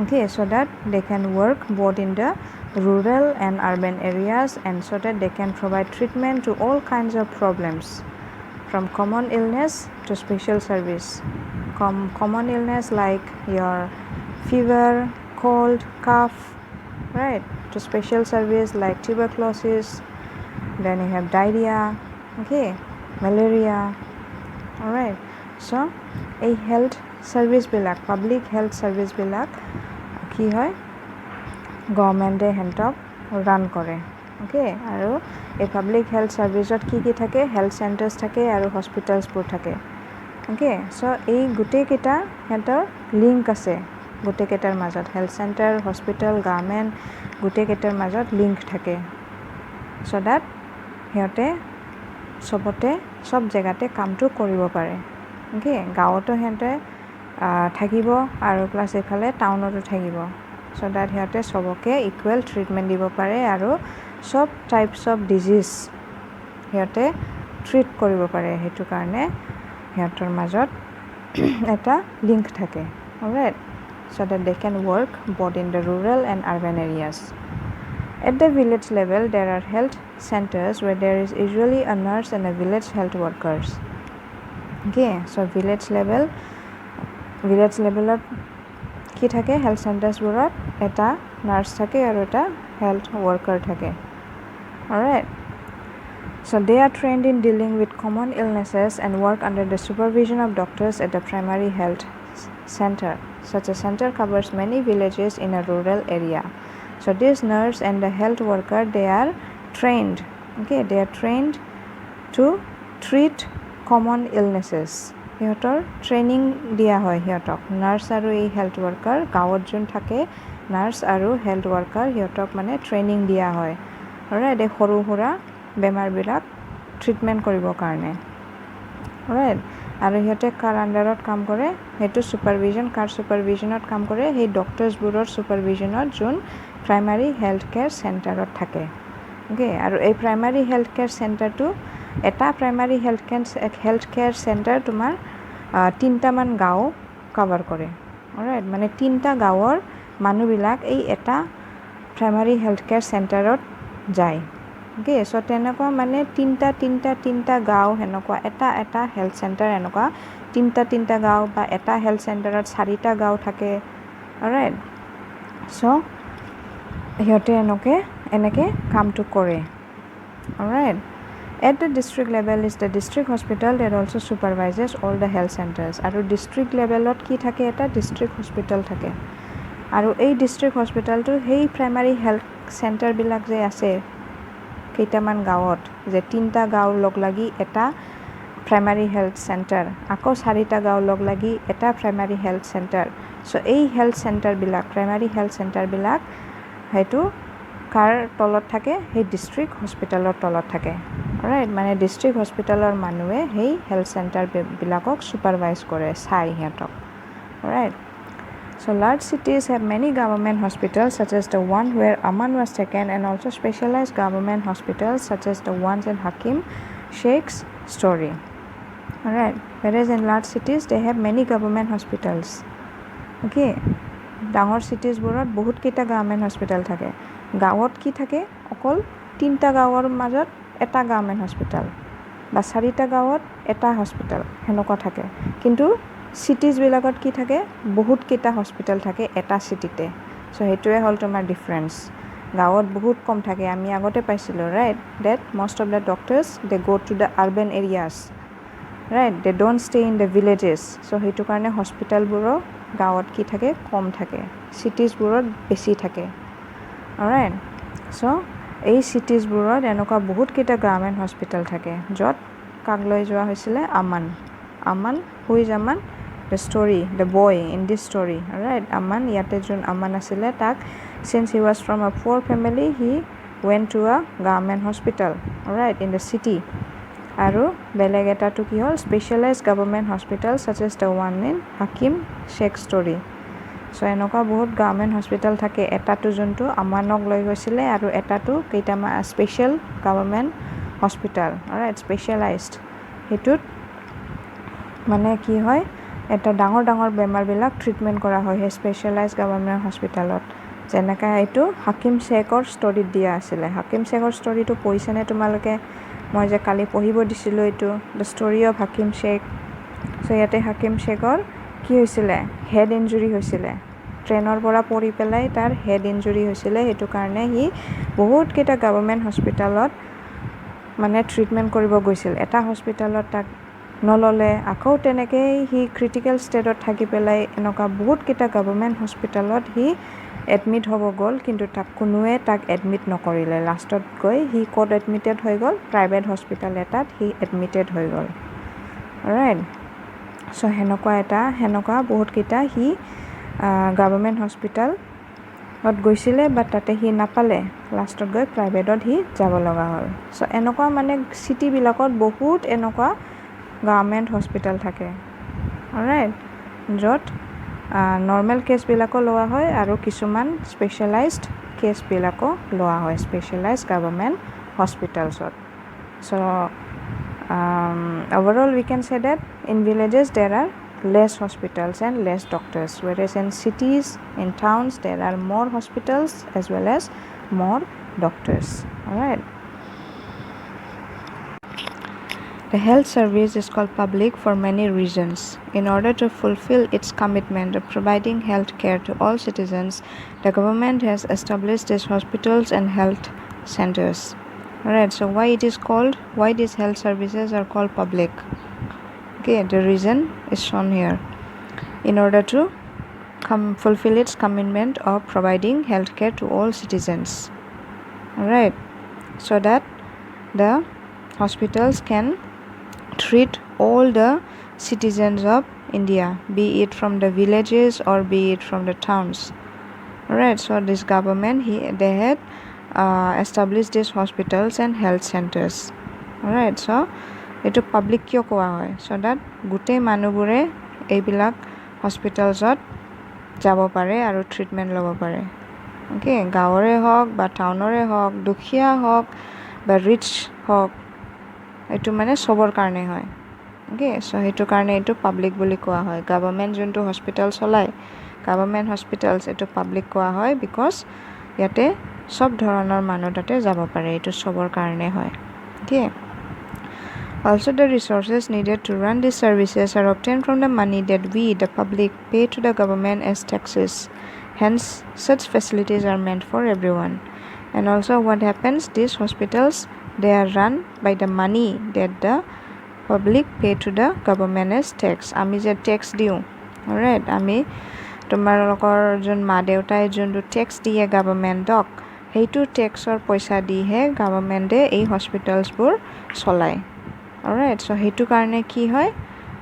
Okay, so that they can work both in the rural and urban areas, and so that they can provide treatment to all kinds of problems, from common illness to special service. Common illness like your fever, cold, cough, right, to special service like tuberculosis, then you have diarrhea, okay, malaria. Alright, so a health service bilak, public health service bilak কি হয় গভৰ্ণমেণ্টে হেণ্টক run কৰে। Okay, আৰু এই public health ছাৰ্ভিচত কি থাকে, health centres থাকে আৰু হস্পিটেলছবোৰ থাকে। অ'কে, চ' এই গোটেইকেইটা সিহঁতৰ লিংক আছে, গোটেইকেইটাৰ মাজত হেল্থ চেণ্টাৰ, হস্পিটেল, গভৰ্ণমেণ্ট গোটেইকেইটাৰ মাজত লিংক থাকে, চ' ডেট সিহঁতে চব জেগাতে কামটো কৰিব পাৰে। অ'কে, গাঁৱতো সিহঁতে থাকিব আৰু প্লাছ এইফালে টাউনতো থাকিব, চ' ডেট সিহঁতে চবকে ইকুৱেল ট্ৰিটমেণ্ট দিব পাৰে আৰু চব টাইপছ অফ ডিজিজ সিহঁতে ট্ৰিট কৰিব পাৰে। সেইটো কাৰণে সিহঁতৰ মাজত এটা লিংক থাকে। অলৰাইট, চ' ডেট দে কেন work both in the rural and urban areas. At the village level, there are health centers where there is usually a nurse and a village health workers. Okay, so village levelত কি থাকে, health চেণ্টাৰ্ছবোৰত এটা nurse থাকে আৰু এটা health worker থাকে। Alright, so they are trained in dealing with common illnesses and work under the supervision of doctors at the primary health center. Such a center covers many villages in a rural area. So this nurse and the health worker, they are trained, okay, they are trained to treat common illnesses. সিহঁতৰ training দিয়া হয় সিহঁতক, nurse আৰু এই health worker, গাঁৱত যোন থাকে nurse আৰু হেল্থ ৱৰ্কাৰ, সিহঁতক মানে ট্ৰেইনিং দিয়া হয়। অলৰাইট, এই সৰু সুৰা বেমাৰবিলাক ট্ৰিটমেণ্ট কৰিবৰ কাৰণে। অলৰাইট, আৰু সিহঁতে কাৰ আণ্ডাৰত কাম কৰে, সেইটো কাৰ ছুপাৰভিজনত কাম কৰে, সেই ডক্টৰছবোৰৰ ছুপাৰভিজনত যোন প্ৰাইমাৰী হেল্থ কেয়াৰ চেণ্টাৰত থাকে। অ'কে, আৰু এই প্ৰাইমাৰী হেল্থ কেয়াৰ চেণ্টাৰটো, এটা প্ৰাইমাৰী হেল্থ কেয়াৰ চেণ্টাৰ তোমাৰ 3টামান গাঁও কাভাৰ কৰে। অলৰাইট, মানে 3টা গাঁৱৰ মানুহবিলাক এই এটা প্ৰাইমাৰী হেল্থ কেয়াৰ চেণ্টাৰত যায়। অ'কে, চ' তেনেকুৱা মানে 3টা গাঁও সেনেকুৱা, এটা হেল্থ চেণ্টাৰ এনেকুৱা 3টা গাঁও, বা এটা হেল্থ চেণ্টাৰত 4টা গাঁও থাকে। অলৰাইট, চ' সিহঁতে এনেকৈ কামটো কৰে। Alright, at the district level is the district hospital that also supervises all the health centers. আৰু district levelত কি থাকে, এটা district hospital থাকে, আৰু এই district hospitalটো সেই primary health centerবিলাক যে আছে কেইটামান গাঁৱত, যে 3টা গাঁও লগ লাগি এটা প্ৰাইমাৰী হেল্থ চেণ্টাৰ, আকৌ 4টা গাঁও লগ লাগি এটা প্ৰাইমাৰী হেল্থ চেণ্টাৰ। চ' এই হেল্থ চেণ্টাৰবিলাক, প্ৰাইমাৰী হেল্থ চেণ্টাৰবিলাক সেইটো কাৰ তলত থাকে? সেই ডিষ্ট্ৰিক্ট হস্পিটেলৰ তলত থাকে। ৰাইট, মানে ডিষ্ট্ৰিক্ট হস্পিটেলৰ মানুহে সেই হেল্থ চেণ্টাৰবিলাকক ছুপাৰভাইজ কৰে, চাই সিহঁতক। Right, so large cities have many government hospitals such as the one where Aman was taken, and also specialized government hospitals such as the ones in Hakim Sheikh's story. Alright, whereas in large cities they have many government hospitals. Okay, ডাঙৰ চিটিজবোৰত বহুত কেইটা government hospital থাকে। গাঁৱত কি থাকে? অকল 3টা গাঁৱৰ মাজত এটা গভৰ্ণমেণ্ট হস্পিটেল, বা 4টা গাঁৱত এটা হস্পিটেল, সেনেকুৱা থাকে। কিন্তু চিটিজবিলাকত কি থাকে? বহুত কেইটা হস্পিটেল থাকে এটা চিটিতে। চ' সেইটোৱে হ'ল তোমাৰ ডিফাৰেঞ্চ। গাঁৱত বহুত কম থাকে। আমি আগতে পাইছিলোঁ, right, that most of the doctors they go' to the urban areas, right, they don't stay in the villages. So' সেইটো কাৰণে হস্পিটেলবোৰো গাঁৱত কি থাকে? কম থাকে। চিটিজবোৰত বেছি থাকে। ৰাইট, চ' এই চিটিজবোৰত এনেকুৱা বহুত কেইটা গভৰ্ণমেণ্ট হস্পিটেল থাকে, য'ত কাক লৈ যোৱা হৈছিলে? Aman, who is Aman? The story, the boy in this story. Alright, Aman, ইয়াতে যোন আমান আছিলে, তাক since he was from a poor family, he went to a government hospital, alright, in the city. আৰু বেলেগ এটাটো কি হ'ল? Specialized government hospital such as the one in Hakim Sheikh story. So এনেকুৱা বহুত government hospital থাকে। এটাটো যোনটো আমানক লৈ গৈছিলে, আৰু এটাটো কেইটামান special government hospital, alright, specialized। সেইটোত মানে কি হয়? এটা ডাঙৰ ডাঙৰ বেমাৰবিলাক ট্ৰিটমেণ্ট কৰা হয় সেই স্পেচিয়েলাইজ গভৰ্ণমেণ্ট হস্পিটেলত। যেনেকৈ এইটো হাকিম শ্বেখৰ ষ্টৰীত দিয়া আছিলে। হাকিম শ্বেখৰ ষ্টৰীটো পঢ়িছেনে তোমালোকে? মই যে কালি পঢ়িব দিছিলোঁ এইটো, দ্য ষ্টৰী অফ হাকিম শ্বেখ। চ' ইয়াতে হাকিম শ্বেখৰ কি হৈছিলে? হেড ইঞ্জুৰি হৈছিলে। ট্ৰেইনৰ পৰা পৰি পেলাই তাৰ হেড ইঞ্জুৰি হৈছিলে। সেইটো কাৰণে সি বহুত কেইটা গভৰ্ণমেণ্ট হস্পিটেলত মানে ট্ৰিটমেণ্ট কৰিব গৈছিল। এটা হস্পিটেলত তাক নল'লে, আকৌ তেনেকৈ সি ক্ৰিটিকেল ষ্টেটত থাকি পেলাই এনেকুৱা বহুত কেইটা গভৰ্ণমেণ্ট হস্পিটেলত সি এডমিট হ'ব গ'ল, কিন্তু কোনোৱে তাক এডমিট নকৰিলে। লাষ্টত গৈ সি ক'ত এডমিটেড হৈ গ'ল? প্ৰাইভেট হস্পিটেল এটাত সি এডমিটেড হৈ গ'ল। ৰাইট, চ' সেনেকুৱা বহুত কেইটা সি গভৰ্ণমেণ্ট হস্পিটেলত গৈছিলে, বাট তাতে সি নাপালে। লাষ্টত গৈ প্ৰাইভেটত সি যাব লগা হ'ল। চ' এনেকুৱা মানে চিটিবিলাকত বহুত এনেকুৱা গভৰ্ণমেণ্ট হস্পিটেল থাকে, ৰাইট, য'ত নৰ্মেল কেছবিলাকো লোৱা হয় আৰু কিছুমান স্পেচিয়েলাইজড কেছবিলাকো লোৱা হয় স্পেচিয়েলাইজড গভৰ্ণমেণ্ট হস্পিটেলছত। চ' overall we can say that in villages there are less hospitals and less doctors, whereas in cities, in towns, there are more hospitals as well as more doctors. Alright, the health service is called public for many reasons. In order to fulfill its commitment of providing health care to all citizens, the government has established these hospitals and health centers. Alright, so why these health services are called public? Okay, the reason is shown here. In order to fulfill its commitment of providing health care to all citizens. Alright, so that the hospitals can treat all the citizens of India, be it from the villages or be it from the towns. Alright, so this government they had established these hospitals and health centers. Alright, so এইটো public কিয় কোৱা হয়? so that গোটেই মানুহবোৰে এইবিলাক হস্পিটেলছত যাব পাৰে আৰু ট্ৰিটমেণ্ট ল'ব পাৰে। অ'কে, গাঁৱৰে হওক বা টাউনৰে হওক, দুখীয়া হওক বা ৰিচ হওক, এইটো মানে চবৰ কাৰণে হয়। অ'কে, চ' সেইটো কাৰণে এইটো পাব্লিক বুলি কোৱা হয়। গভৰ্ণমেণ্ট যোনটো হস্পিটেল চলায়, গভৰ্ণমেণ্ট হস্পিটেলছ, এইটো পাব্লিক কোৱা হয় বিকজ ইয়াতে চব ধৰণৰ মানুহ তাতে যাব পাৰে, এইটো চবৰ কাৰণে হয়। Okay, also the resources needed to run these services are obtained from the money that we, the public, pay to the government as taxes. Hence, such facilities are meant for everyone. And also what happens, these hospitals, they are run by the money that the public pay to the government as tax. আমি যে text দিওঁ, alright, আমি তোমালোকৰ যোন মা দেউতাই যোনটো text দিয়ে গভৰ্ণমেণ্টক, সেইটো টেক্সৰ পইচা দিহে গভৰ্ণমেণ্টে এই হস্পিটেলছবোৰ চলায়। অলৰাইট সো হেতু কাৰণে কি হয়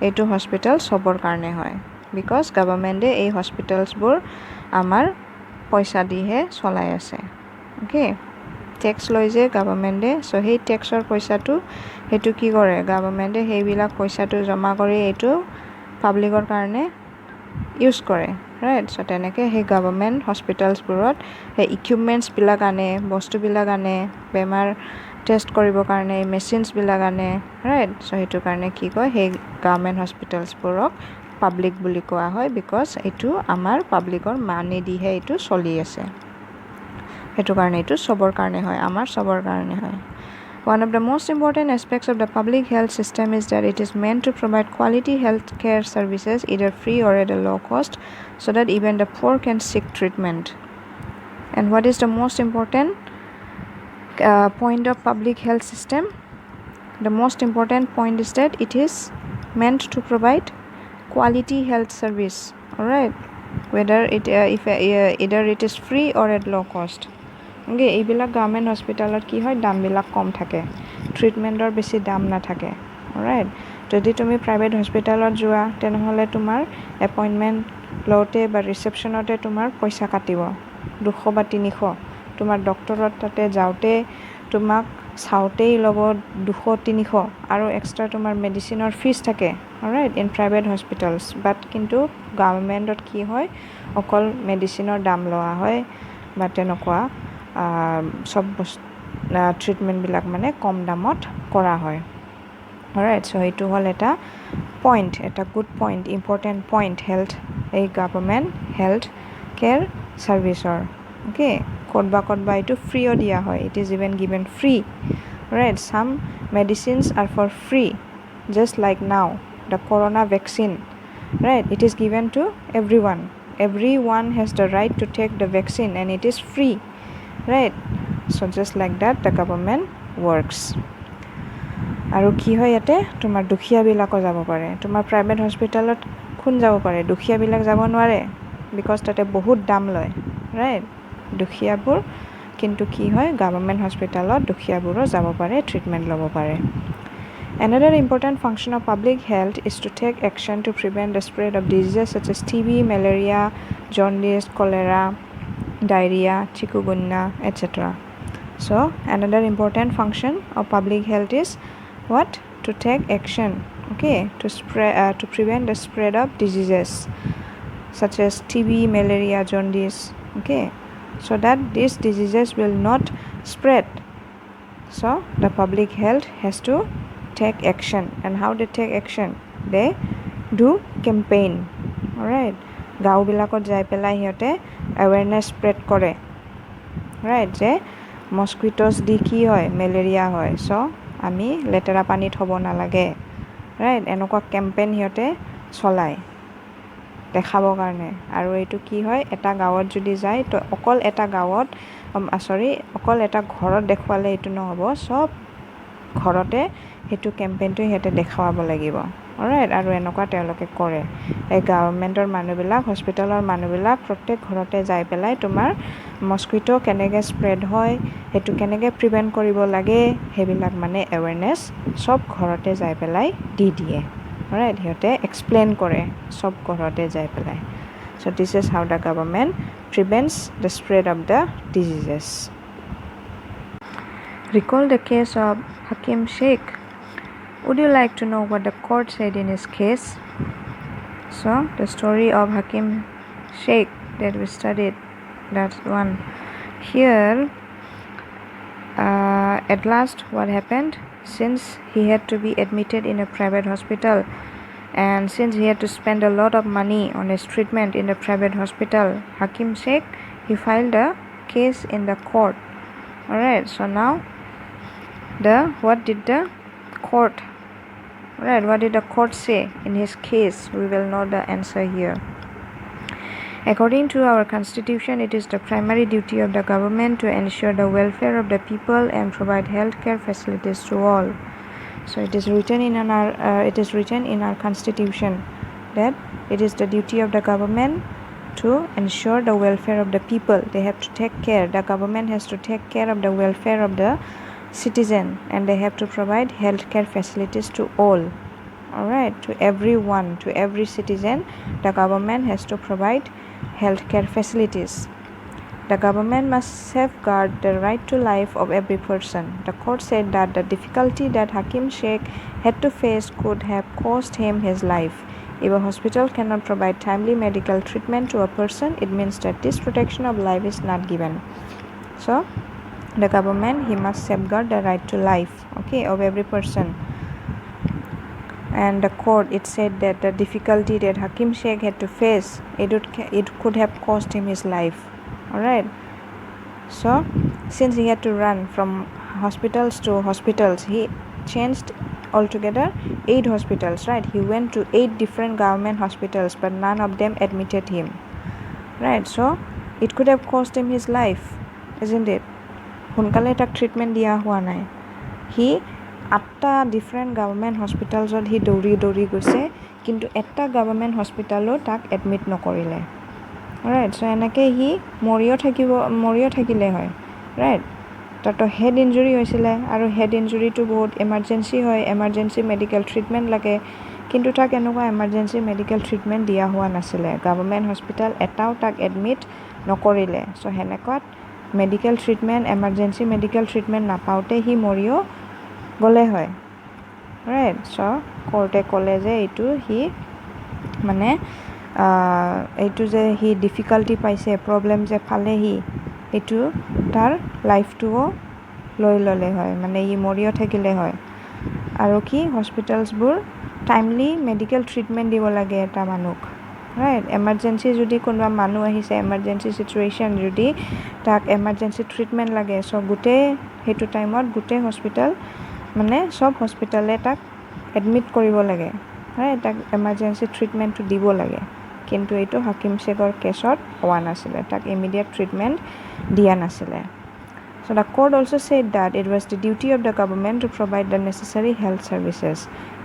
এইটো হস্পিটেল সবৰ কাৰণে হয় বিকজ গভৰ্ণমেণ্টে এই হস্পিটেলছবোৰ আমাৰ পইচা দিহে চলাই আছে ওকে টেক্স লৈ যে গভৰ্ণমেণ্টে সো সেই টেক্সৰ পইচাটো হেতু কি কৰে গভৰ্ণমেণ্টে সেইবিলাক পইচাটো জমা কৰি এইটো পাব্লিকৰ কাৰণে ইউজ কৰে ৰাইট সো তেনেকৈ সেই গভৰ্ণমেণ্ট হস্পিটেলছবোৰত সেই ইকুইপমেণ্টছবিলাক আনে বস্তুবিলাক আনে বেমাৰ টেষ্ট কৰিবৰ কাৰণে মেচিনছবিলাক আনে ৰাইট সো সেইটো কাৰণে কি কয় সেই গভৰ্ণমেণ্ট হস্পিটেলছবোৰক পাব্লিক বুলি কোৱা হয় বিকজ এইটো আমাৰ পাব্লিকৰ মানি দিহে এইটো চলি আছে সেইটো কাৰণে এইটো সবৰ কাৰণে হয় আমাৰ সবৰ কাৰণে হয় One of the most important aspects of the public health system is that it is meant to provide quality health care services either free or at a low cost so that even the poor can seek treatment. And what is the most important point of public health system? The most important point is that it is meant to provide quality health service. All right, whether either it is free or at low cost. Okay, এইবিলাক government হস্পিটেলত কি হয় দামবিলাক কম থাকে ট্ৰিটমেণ্টৰ বেছি দাম নাথাকে alright যদি তুমি প্ৰাইভেট হস্পিটেলত যোৱা তেনেহ'লে তোমাৰ এপইণ্টমেণ্ট লওঁতে বা ৰিচেপশ্যনতে তোমাৰ পইচা কাটিব 200 বা 300 তোমাৰ ডক্টৰত তাতে যাওঁতে তোমাক চাওঁতেই ল'ব 200-300 আৰু এক্সট্ৰা তোমাৰ মেডিচিনৰ ফিজ থাকে alright in private hospitals but কিন্তু গভৰ্ণমেণ্টত কি হয় অকল মেডিচিনৰ দাম লোৱা হয় বা তেনেকুৱা সব ট্ৰিটমেণ্টবিলাক মানে কম দামত কৰা হয় অলৰাইট সো এইটো হ'ল এটা পইণ্ট এটা good point important point health এই গভৰ্ণমেণ্ট হেল্থ কেয়াৰ ছাৰ্ভিচৰ অ'কে ক'তবা এইটো ফ্ৰীও দিয়া হয় it is even given free right some medicines are for free just like now the corona vaccine right it is given to everyone has the right to take the vaccine and it is free right so just like that the government works আৰু কি হয় ইয়াতে তোমাৰ দুখীয়াবিলাকো যাব পাৰে তোমাৰ private হস্পিটেলত কোন যাব পাৰে দুখীয়াবিলাক যাব নোৱাৰে বিকজ তাতে বহুত দাম লয় ৰাইট দুখীয়াবোৰ কিন্তু কি হয় গভৰ্ণমেণ্ট হস্পিটেলত দুখীয়াবোৰো যাব পাৰে ট্ৰিটমেণ্ট ল'ব পাৰে Another important function of public health is to take action to prevent the spread of diseases such as TB, malaria, jaundice, cholera, diarrhea, chikungunya, etc. So, another important function of public health is what? To take action, okay, to prevent the spread of diseases such as TB, malaria, jaundice, okay, so that these diseases will not spread. So, the public health has to take action and how they take action they do campaign alright গাঁও বিলাকত যাই পেলাই সিহঁতে awareness spread কৰে right যে মস্কিটোজ দি কি হয় malaria হয় সো আমি লেতেৰা পানীত হ'ব নালাগে right এনেকুৱা কেম্পেইন সিহঁতে চলায় দেখাবৰ কাৰণে আৰু এইটো কি হয় এটা গাঁৱত যদি যায় তো অকল এটা গাঁৱত অকল এটা ঘৰত দেখুৱালে এইটো নহ'ব সব ঘৰতে সেইটো কেম্পেইনটো সিহঁতে দেখাব লাগিব অলৰাইট আৰু এনেকুৱা তেওঁলোকে কৰে এই গভৰ্ণমেণ্টৰ মানুহবিলাক হস্পিটেলৰ মানুহবিলাক প্ৰত্যেক ঘৰতে যাই পেলাই তোমাৰ মস্কিটো কেনেকৈ স্প্ৰেড হয় সেইটো কেনেকৈ প্ৰিভেণ্ট কৰিব লাগে সেইবিলাক মানে এৱেৰনেছ সব ঘৰতে যাই পেলাই দি দিয়ে অলৰাইট সিহঁতে এক্সপ্লেইন কৰে সব ঘৰতে যাই পেলাই so this is how the government prevents the spread of the diseases recall the case of Hakim Sheikh. Would you like to know what the court said in his case? So, the story of Hakim Sheikh that we studied, that's one. Here, at last, what happened? Since he had to be admitted in a private hospital, and since he had to spend a lot of money on his treatment in the private hospital, Hakim Sheikh, he filed a case in the court. Alright, so now, what did the court say in his case? We will know the answer here. According to our constitution, it is the primary duty of the government to ensure the welfare of the people and provide healthcare facilities to all. So it is written in our constitution that it is the duty of the government to ensure the welfare of the people. They have to take care. The government has to take care of the welfare of the citizen, and they have to provide healthcare facilities to all. Alright, to everyone, to every citizen, the government has to provide healthcare facilities. The government must safeguard the right to life of every person. The court said that the difficulty that Hakim Sheikh had to face could have cost him his life. If a hospital cannot provide timely medical treatment to a person, it means that this protection of life is not given. So, the government, he must safeguard the right to life, okay, of every person. And the court, it said that the difficulty that Hakim Sheikh had to face, it could have cost him his life. Alright, so since he had to run from hospitals to hospitals, he changed altogether 8 hospitals, right? He went to 8 different government hospitals, but none of them admitted him, right? So it could have cost him his life, isn't it? Hunkale tak treatment dia hua nai. He 8 different government hospitals he dori gose, kintu etta government hospital tak admit nokorile. Alright, so enake he morio thakile hoy, right? Tato head injury hoisile, aru head injury to bahut emergency hoy, emergency medical treatment lage, kintu tak enuka emergency medical treatment dia hua nasile. Government hospital etao tak admit nokorile. So henekot medical treatment, emergency medical treatment napaute hi morio gole hoy. Right, so courte kole je itu hi mane এইটো যে হি difficulty পাইছে, problem যে পালেহি, এইটো তাৰ লাইফটোও লৈ ল'লে হয়, মানে ই মৰিও থাকিলে হয়। আৰু কি হস্পিটেলছবোৰ টাইমলি মেডিকেল ট্ৰিটমেণ্ট দিব লাগে এটা মানুহক, ৰাইট? এমাৰ্জেঞ্চি যদি কোনোবা মানুহ আহিছে, এমাৰ্জেঞ্চি চিটুৱেশ্যন যদি তাক এমাৰ্জেঞ্চি ট্ৰিটমেণ্ট লাগে, চ' গোটেই সেইটো টাইমত গোটেই হস্পিটেল মানে চব হস্পিটেলে তাক এডমিট কৰিব লাগে, ৰাইট? তাক এমাৰ্জেঞ্চি ট্ৰিটমেণ্টটো দিব লাগে। কিন্তু এইটো হাকিম শেখৰ কেছত হোৱা নাছিলে, তাক ইমিডিয়েট ট্ৰিটমেণ্ট দিয়া নাছিলে। So the court also said that it was the duty of the government to provide the necessary health services,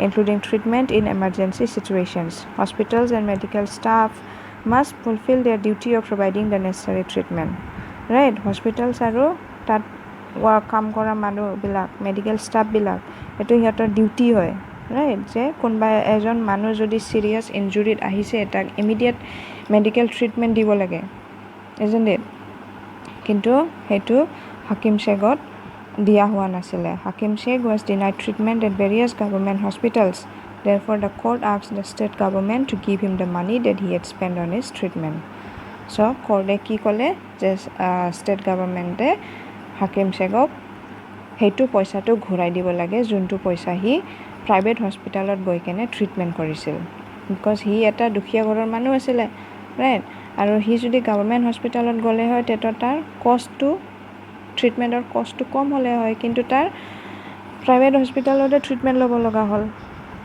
including treatment in emergency situations. Hospitals and medical staff must fulfill their duty of providing the necessary treatment. Right? Hospitals আৰু তাত কাম কৰা মানুহবিলাক, medical ষ্টাফবিলাক, এইটো সিহঁতৰ duty হয়, right? যে কোনোবা এজন মানুহ যদি চিৰিয়াছ ইঞ্জুৰিত আহিছে, তাক ইমিডিয়েট মেডিকেল ট্ৰিটমেণ্ট দিব লাগে, isn't it? কিন্তু সেইটো হাকিম শেখত দিয়া হোৱা নাছিলে। হাকিম Sheikh was denied treatment at various government hospitals. Therefore, the court asked the state government to give him the money that he had spent on his treatment. So, courte কি ক'লে যে state government হাকিম শেখক সেইটো পইচাটো ঘূৰাই দিব লাগে, যোনটো পইচা সি প্ৰাইভেট হস্পিটেলত গৈ কেনে ট্ৰিটমেণ্ট কৰিছিল। বিকজ সি এটা দুখীয়া ঘৰৰ মানুহ আছিলে, ৰাইট? আৰু সি যদি গভৰ্ণমেণ্ট হস্পিটেলত গ'লে হয়, তেতিয়া তাৰ কষ্টটো, ট্ৰিটমেণ্টৰ কষ্টটো কম হ'লে হয়, কিন্তু তাৰ প্ৰাইভেট হস্পিটেলতে ট্ৰিটমেণ্ট ল'ব লগা হ'ল,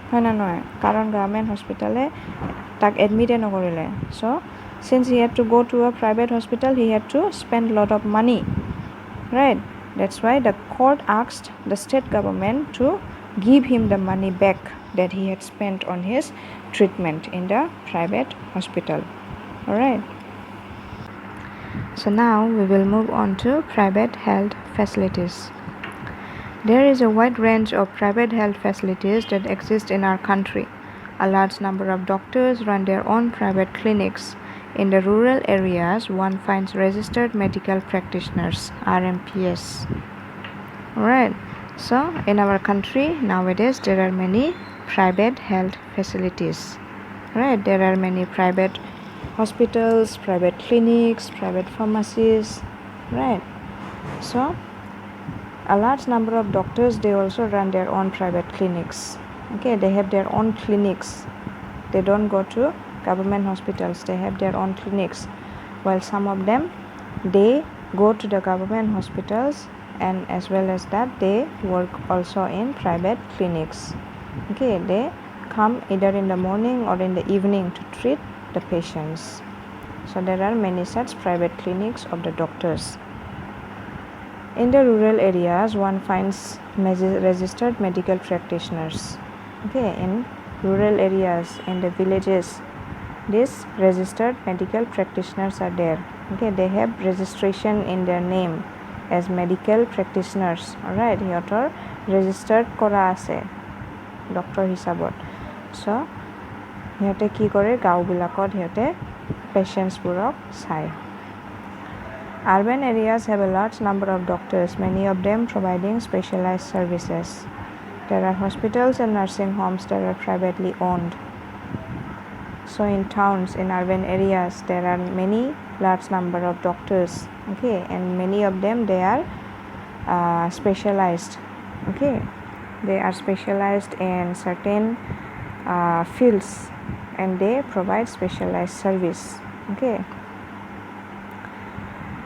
হয় না নহয়? কাৰণ গভৰ্ণমেণ্ট হস্পিটেলে তাক এডমিটে নকৰিলে। চ' since he had to go to a private hospital, he had to spend lot of money, right? That's why the court asked the state government to give him the money back that he had spent on his treatment in the private hospital. Alright. So now we will move on to private health facilities. There is a wide range of private health facilities that exist in our country. A large number of doctors run their own private clinics. In the rural areas, one finds registered medical practitioners, RMPs. Alright. So, in our country, nowadays, there are many private health facilities. Right? There are many private hospitals, private clinics, private pharmacies. Right? So, a large number of doctors, they also run their own private clinics. Okay, they have their own clinics. They don't go to government hospitals. They have their own clinics. While some of them, they go to the government hospitals, and as well as that, they work also in private clinics. Okay, they come either in the morning or in the evening to treat the patients. So there are many such private clinics of the doctors. In the rural areas, one finds registered medical practitioners. Okay, in rural areas, in the villages, these registered medical practitioners are there. Okay, they have registration in their name. as medical practitioners. Alright, সিহঁতৰ registered কৰা আছে doctor হিচাপত so সিহঁতে কি কৰে গাঁওবিলাকত সিহঁতে পেচেণ্টছবোৰক চায় Urban areas have a large number of doctors, many of them providing specialized services. There are hospitals and nursing homes that are privately owned. So in towns, in urban areas, there are many large number of doctors, okay, and many of them they are specialized, okay. They are specialized in certain fields and they provide specialized service, okay.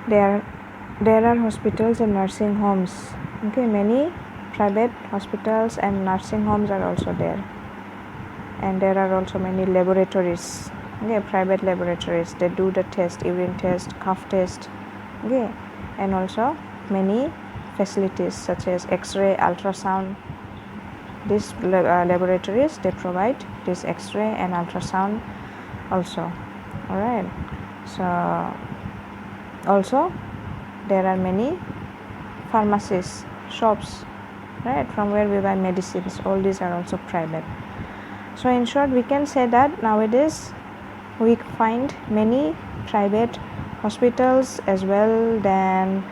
There are hospitals and nursing homes, okay. Many private hospitals and nursing homes are also there, and there are also many laboratories, okay, private laboratories. They do the test, urine test, cough test, okay, and also many facilities such as X-ray, ultrasound. These laboratories they provide this X-ray and ultrasound also. All right. So also there are many pharmacies, shops, right, from where we buy medicines. All these are also private. So in short, we can say that nowadays we find many private hospitals as well, then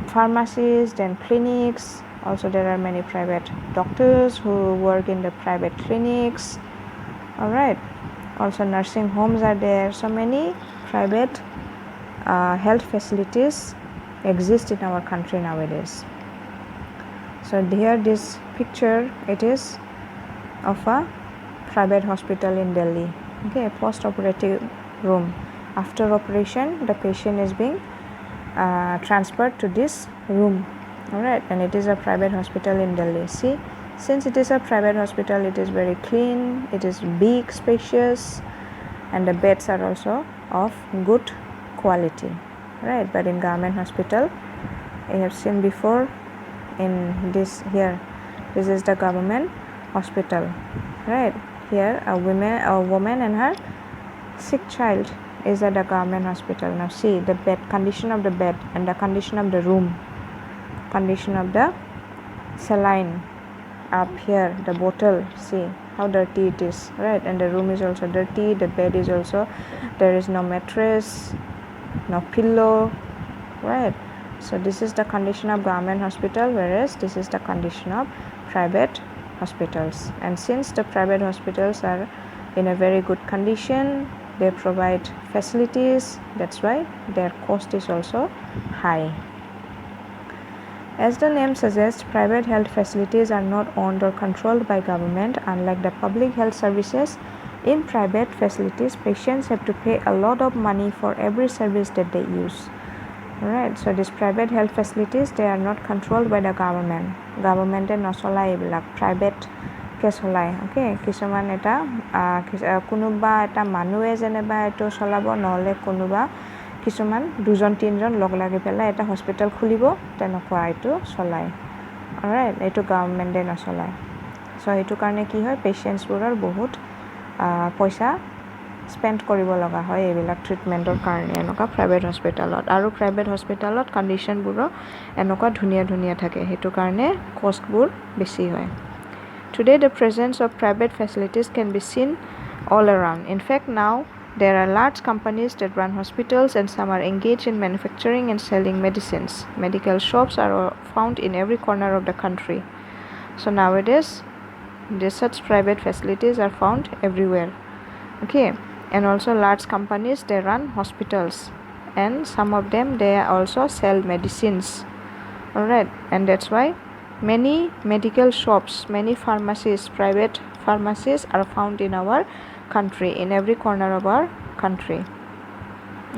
pharmacies, then clinics. Also there are many private doctors who work in the private clinics. All right. Also nursing homes are there. So many private health facilities exist in our country nowadays. So here this picture, it is of a private hospital in Delhi, okay, post-operative room. After operation, the patient is being transferred to this room. All right, and it is a private hospital in Delhi. See, since it is a private hospital, it is very clean, it is big, spacious, and the beds are also of good quality, right? But in government hospital, I have seen before in this here, this is the government hospital, right? Here a woman and her sick child is at the government hospital. Now see the bed, condition of the bed and the condition of the room, condition of the saline up here, the bottle, see how dirty it is, right? And the room is also dirty, the bed is also, there is no mattress, no pillow, right? So this is the condition of government hospital, whereas this is the condition of private hospitals. And since the private hospitals are in a very good condition, they provide facilities, that's why their cost is also high. As the name suggests, private health facilities are not owned or controlled by government. Unlike the public health services, in private facilities, patients have to pay a lot of money for every service that they use. Alright, so these private health facilities, they are not controlled by the government. Government নচলাই এইবিলাক private কে চলাই, okay? কিছুমান এটা কোনোবা এটা মানুহে যেনেবা এটো চলাব, নহলে কোনোবা কিছুমান দুজন তিনজন লগ লাগি পেলাই এটা হস্পিটেল খুলিব, তেনেকুৱা এইটো চলাই। অলৰাইট, এইটো গভৰ্ণমেণ্টে নচলায়। চ' এইটো কাৰণে কি হয়, পেচেণ্টছবোৰৰ বহুত পইচা স্পেণ্ড কৰিব লগা হয় এইবিলাক ট্ৰিটমেণ্টৰ কাৰণে এনেকুৱা প্ৰাইভেট হস্পিটেলত। আৰু প্ৰাইভেট হস্পিটেলত কণ্ডিশ্যনবোৰো এনেকুৱা ধুনীয়া ধুনীয়া থাকে, সেইটো কাৰণে কষ্টবোৰ বেছি হয়। Today, the presence of private facilities can be seen all around. In fact, now there are large companies that run hospitals and some are engaged in manufacturing and selling medicines. Medical shops are found in every corner of the country. So nowadays, such private facilities are found everywhere. Okay, and also large companies, they run hospitals and some of them they also sell medicines. Alright, and that's why many medical shops, many pharmacies, private pharmacies are found in our country, in every corner of our country.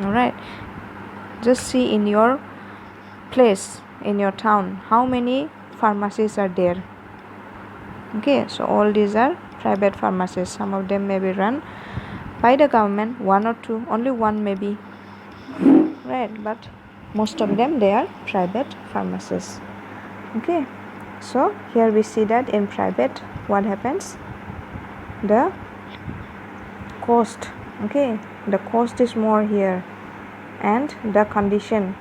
Alright, just see in your place, in your town, how many pharmacies are there. Okay, so all these are private pharmacies. Some of them may be run by the government, one or two, only one maybe, right? But most of them they are private pharmacies. Okay, so here we see that in private what happens, the cost, okay, the cost is more here, and the condition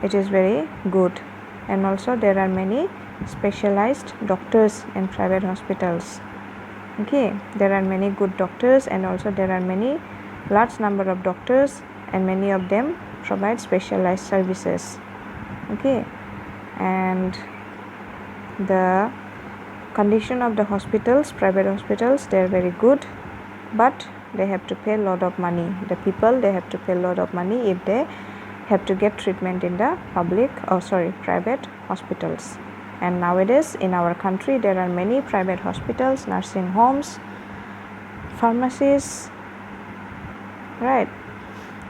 it is very good. And also there are many specialized doctors in private hospitals. Okay, there are many good doctors, and also there are many large number of doctors, and many of them provide specialized services. Okay, and the condition of the hospitals, private hospitals, they are very good, but they have to pay a lot of money. The people, they have to pay a lot of money if they have to get treatment in the private hospitals. And nowadays in our country there are many private hospitals, nursing homes, pharmacies, right?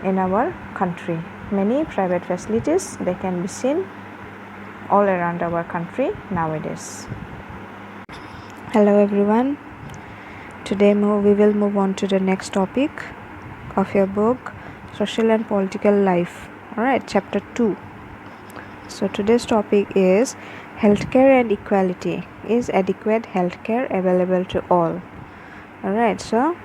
In our country, many private facilities, they can be seen all around our country nowadays. Hello everyone, today we will move on to the next topic of your book, Social and Political Life. Alright, chapter 2. So today's topic is healthcare and equality. Is adequate healthcare available to all? Alright, so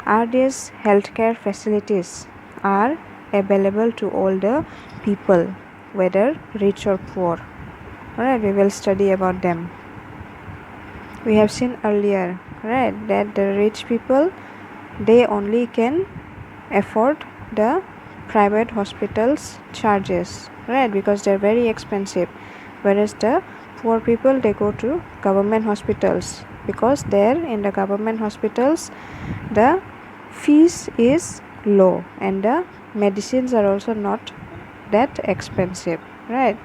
are these healthcare facilities are available to all the people, whether rich or poor? Alright, we will study about them. We have seen earlier, right, that the rich people, they only can afford the private hospitals charges, right, because they're very expensive, whereas the poor people, they go to government hospitals because there in the government hospitals the fees is low and the medicines are also not that expensive, right?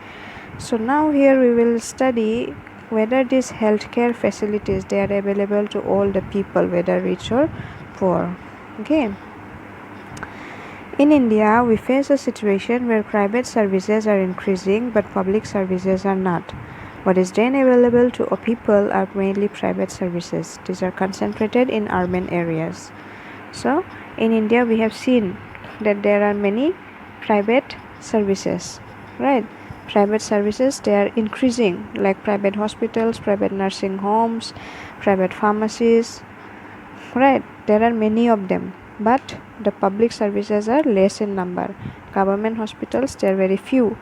So now here we will study whether these healthcare facilities, they are available to all the people, whether rich or poor. Okay. In India, we face a situation where private services are increasing but public services are not. What is then available to people are mainly private services. These are concentrated in urban areas. So in India, we have seen that there are many private services, right? Private services, they are increasing, like private hospitals, private nursing homes, private pharmacies, right? There are many of them, but the public services are less in number. Government hospitals, they are very few,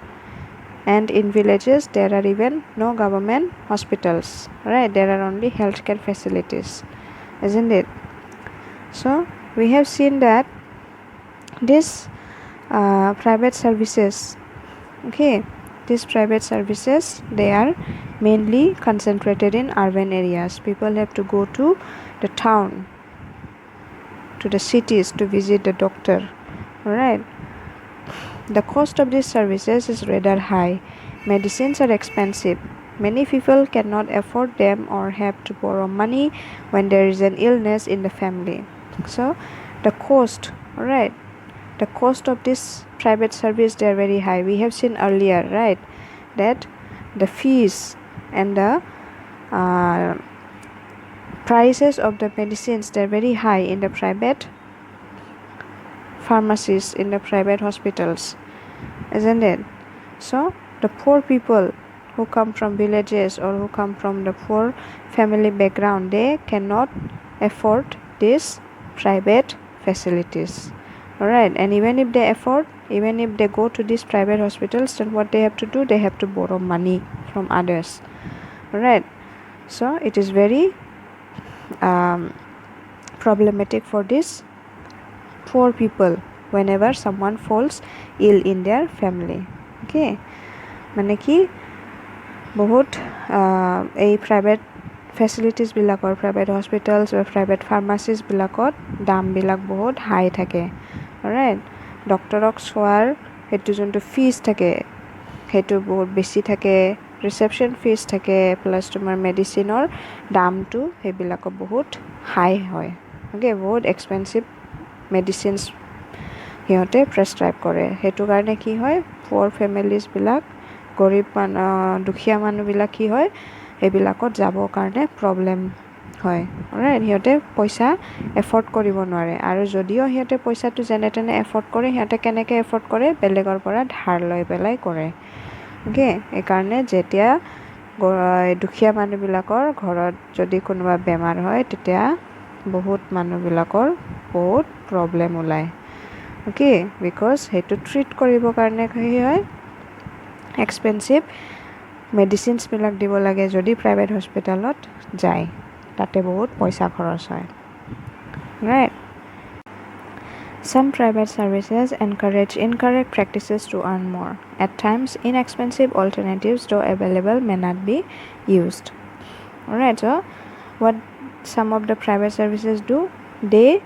and in villages there are even no government hospitals, right? There are only healthcare facilities, isn't it? So we have seen that these private services, okay, these private services, they are mainly concentrated in urban areas. People have to go to the town, to the cities to visit the doctor. Alright. The cost of these services is rather high. Medicines are expensive. Many people cannot afford them or have to borrow money when there is an illness in the family. So the cost, alright, the cost of this private service, they are very high. We have seen earlier, right, that the fees and the prices of the medicines, they are very high in the private pharmacies, in the private hospitals, isn't it? So the poor people who come from villages or who come from the poor family background, they cannot afford these private facilities. Alright, and even if they afford, even if they go to these private hospitals, then what they have to do, they have to borrow money from others. Alright, so it is very problematic for these poor people whenever someone falls ill in their family. Okay, মানে কি বহুত এই private ফেচিলিটিছবিলাকৰ, private hospitals বা private ফাৰ্মাচিছবিলাকত দামবিলাক বহুত high থাকে। Right, ডক্টৰক চোৱাৰ সেইটো যোনটো ফিজ থাকে সেইটো বহুত বেছি থাকে, ৰিচেপশ্যন ফিজ থাকে, প্লাছ তোমাৰ মেডিচিনৰ দামটো সেইবিলাকো বহুত হাই হয়। অ'কে, বহুত এক্সপেঞ্চিভ মেডিচিনছ সিহঁতে প্ৰেছক্ৰাইব কৰে। সেইটো কাৰণে কি হয়, পুৱাৰ ফেমিলিজবিলাক, গৰীব দুখীয়া মানুহবিলাক কি হয়, সেইবিলাকত যাবৰ কাৰণে প্ৰব্লেম হয়। ৰাইট, সিহঁতে পইচা এফৰ্ড কৰিব নোৱাৰে, আৰু যদিও সিহঁতে পইচাটো যেনে তেনে এফৰ্ড কৰে, সিহঁতে কেনেকৈ এফৰ্ড কৰে, বেলেগৰ পৰা ধাৰ লৈ পেলাই কৰে। অ'কে, সেইকাৰণে যেতিয়া দুখীয়া মানুহবিলাকৰ ঘৰত যদি কোনোবা বেমাৰ হয়, তেতিয়া বহুত মানুহবিলাকৰ বহুত প্ৰব্লেম ওলায়। অ'কে, বিকজ সেইটো ট্ৰিট কৰিবৰ কাৰণে কি হয়, এক্সপেঞ্চিভ মেডিচিনছবিলাক দিব লাগে যদি প্ৰাইভেট হস্পিটেলত যায় তাতে বহুত পইচা খৰচ হয় right Some private services encourage incorrect practices to earn more. At times, inexpensive alternatives, though available, may not be used. Alright, so what some of the private services do? They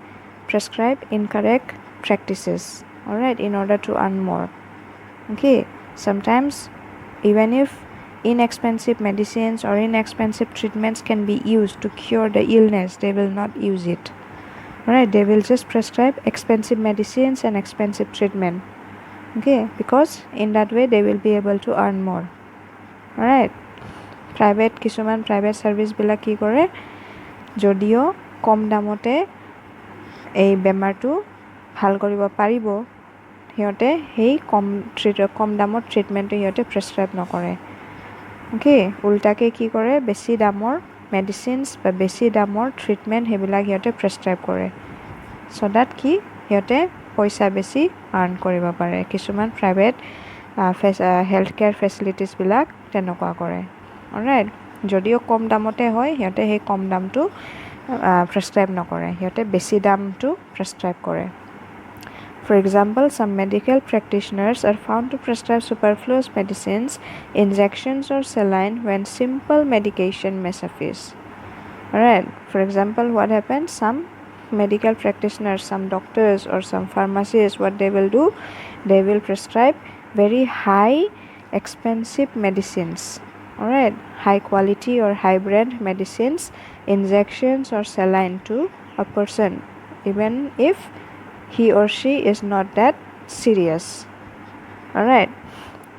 prescribe incorrect practices, alright, in order to earn more. Okay, sometimes even if inexpensive medicines or inexpensive treatments can be used to cure the illness, they will not use it. Alright, they will just prescribe expensive medicines and expensive treatment. Okay, because in that way they will be able to earn more. Alright, কিছুমান private ছাৰ্ভিচবিলাক কি কৰে যদিও কম দামতে এই বেমাৰটো ভাল কৰিব পাৰিব সিহঁতে সেই কম দামৰ ট্ৰিটমেণ্টটো সিহঁতে প্ৰেছক্ৰাইব নকৰে অ'কে উল্টাকে কি কৰে বেছি দামৰ মেডিচিনছ বা বেছি দামৰ ট্ৰিটমেণ্ট সেইবিলাক সিহঁতে প্ৰেছক্ৰাইব কৰে ছ' ডেট কি সিহঁতে পইচা বেছি আৰ্ণ কৰিব পাৰে কিছুমান প্ৰাইভেট হেল্থ কেয়াৰ ফেচিলিটিছবিলাক তেনেকুৱা কৰে অলৰাইট যদিও কম দামতে হয় সিহঁতে সেই কম দামটো প্ৰেছক্ৰাইব নকৰে সিহঁতে বেছি দামটো প্ৰেছক্ৰাইব কৰে For example, some medical practitioners are found to prescribe superfluous medicines, injections or saline when simple medication may suffice. Alright, for example, what happens? Some medical practitioners, some doctors or some pharmacists, what they will do? They will prescribe very high, expensive medicines. Alright, high quality or high brand medicines, injections or saline to a person, even if he or she is not that serious. Alright,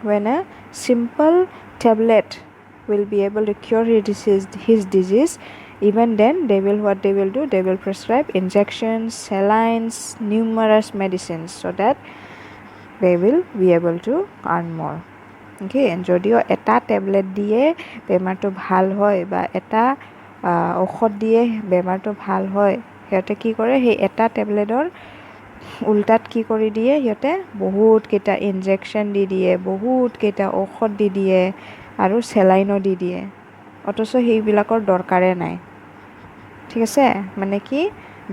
when a simple tablet will be able to cure his disease, even then what they will do, they will prescribe injections, salines, numerous medicines so that they will be able to earn more. Okay, যদিও এটা tablet দিয়ে বেমাৰটো ভাল হয় বা এটা ঔষধ দিয়ে বেমাৰটো ভাল হয় সিহঁতে কি কৰে সেই এটা টেবলেটৰ উল্টাত কি কৰি দিয়ে সিহঁতে বহুতকেইটা ইনজেকশ্যন দি দিয়ে বহুতকেইটা ঔষধ দি দিয়ে আৰু চেলাইনো দি দিয়ে অথচ সেইবিলাকৰ দৰকাৰে নাই ঠিক আছে মানে কি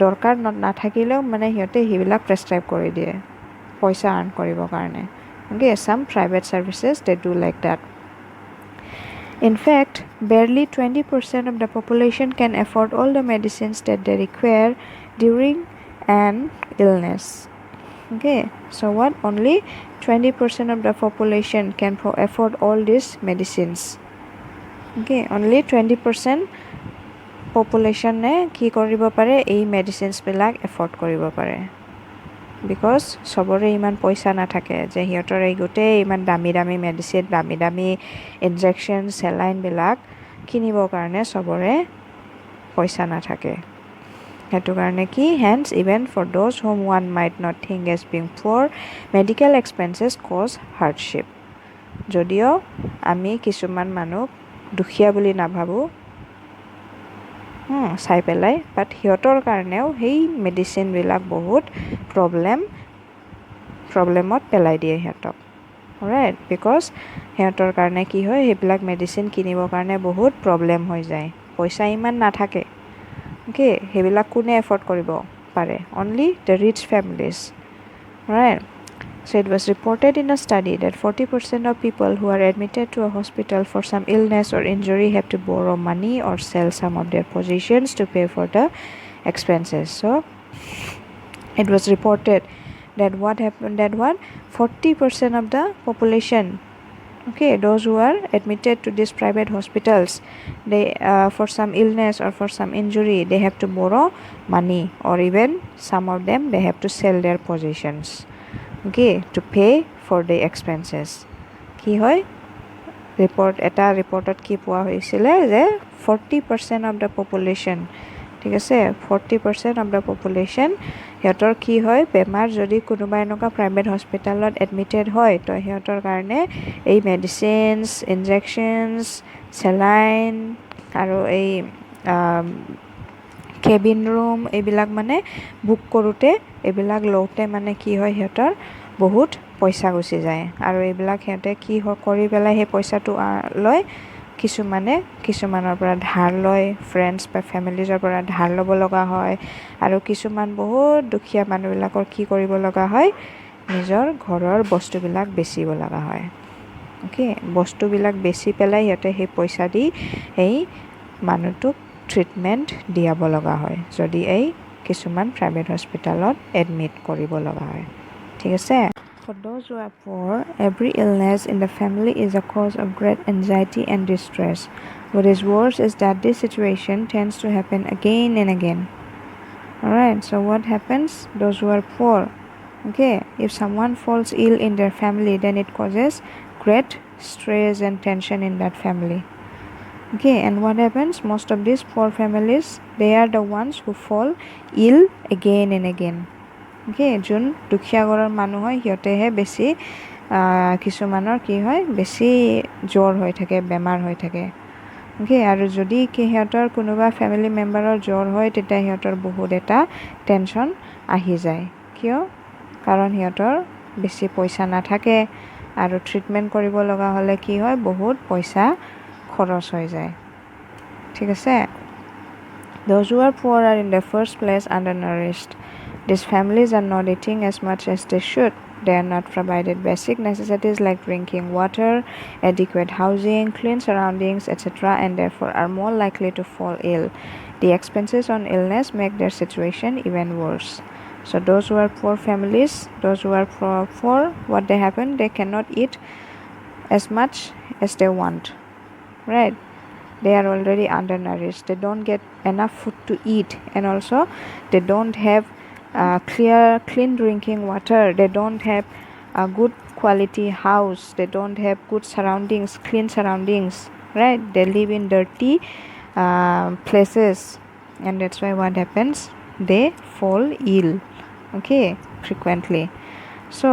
দৰকাৰ নাথাকিলেও মানে সিহঁতে সেইবিলাক প্ৰেছক্ৰাইব কৰি দিয়ে পইচা আৰ্ণ কৰিবৰ কাৰণে okay some private services they do like that in fact barely 20% of the population can afford all the medicines that they require during an illness okay so what only 20% of the population can afford all these medicines okay only 20% population কি কৰিব পাৰে এই medicines বিলাক afford কৰিব পাৰে because সবৰে ইমান পইচা নাথাকে যে সিহঁতৰ এই গোটেই ইমান দামী দামী মেডিচিন দামী দামী ইনজেকশ্যন চেলাইনবিলাক কিনিবৰ কাৰণে সবৰে পইচা নাথাকে সেইটো কাৰণে কি hence even for those whom one might not think as being poor medical expenses cause hardship যদিও আমি কিছুমান মানুহ দুখীয়া বুলি নাভাবোঁ চাই পেলাই বাট সিহঁতৰ কাৰণেও সেই মেডিচিনবিলাক বহুত প্ৰব্লেমত পেলাই দিয়ে সিহঁতক ৰাইট বিকজ সিহঁতৰ কাৰণে কি হয় সেইবিলাক মেডিচিন কিনিবৰ কাৰণে বহুত প্ৰব্লেম হৈ যায় পইচা ইমান নাথাকে okay সেইবিলাক কোনে এফৰ্ড কৰিব পাৰে only the rich families right so it was reported in a study that 40% of people who are admitted to a hospital for some illness or injury have to borrow money or sell some of their possessions to pay for the expenses so it was reported that 40% of the population okay those who are admitted to these private hospitals they for some illness or for some injury they have to borrow money or even some of them they have to sell their possessions okay to pay for the expenses কি হয় এটা ৰিপৰ্টত কি পোৱা হৈছিলে যে 40% of the population ঠিক আছে 40% of the population সিহঁতৰ কি হয় বেমাৰ যদি কোনোবা এনেকুৱা প্ৰাইভেট হস্পিটেলত এডমিটেড হয় তো সিহঁতৰ কাৰণে এই মেডিচিনছ ইনজেকশ্যনছ চেলাইন আৰু এই কেবিন ৰুম এইবিলাক মানে বুক কৰোঁতে এইবিলাক লওঁতে মানে কি হয় সিহঁতৰ বহুত পইচা গুচি যায় আৰু এইবিলাক সিহঁতে কি কৰি পেলাই সেই পইচাটো লৈ কিছুমানৰ পৰা ধাৰ লয়, ফ্ৰেণ্ডছ বা ফেমিলিজৰ পৰা ধাৰ ল'ব লগা হয় আৰু কিছুমান বহুত দুখীয়া মানুহবিলাকৰ কি কৰিব লগা হয়, নিজৰ ঘৰৰ বস্তুবিলাক বেচিব লগা হয়। বস্তুবিলাক বেচি পেলাই সিহঁতে সেই পইচা দি এই মানুহটোক ট্ৰিটমেণ্ট দিয়াব লগা হয়, যদি এই কিছুমান প্ৰাইভেট হস্পিটেলত এডমিট কৰিব লগা হয়। ঠিক আছে? For those who are poor, every illness in the family is a cause of great anxiety and distress. What is worse is that this situation tends to happen again and again. Alright, so what happens? Those who are poor, if someone falls ill in their family, then it causes great stress and tension in that family. And what happens? Most of these poor families, they are the ones who fall ill again and again. যোন দুখীয়া ঘৰৰ মানুহ হয় সিহঁতেহে বেছি কিছুমানৰ কি হয়, বেছি জ্বৰ হৈ থাকে, বেমাৰ হৈ থাকে। আৰু যদি সিহঁতৰ কোনোবা ফেমিলি মেম্বাৰৰ জ্বৰ হয়, তেতিয়া সিহঁতৰ বহুত এটা টেনশ্যন আহি যায়। কিয়? কাৰণ সিহঁতৰ বেছি পইচা নাথাকে আৰু ট্ৰিটমেণ্ট কৰিব লগা হ'লে কি হয়, বহুত পইচা খৰচ হৈ যায়। ঠিক আছে? Those who are poor are in the first place undernourished. These families are not eating as much as they should. They are not provided basic necessities like drinking water, adequate housing, clean surroundings, etc., and therefore are more likely to fall ill. The expenses on illness make their situation even worse. So those who are poor families, those who are poor, what they happen, they cannot eat as much as they want, right? They are already undernourished. They don't get enough food to eat, and also they don't have clean drinking water. They don't have a good quality house. They don't have good surroundings, clean surroundings, right? They live in dirty places, and that's why what happens, they fall ill frequently. So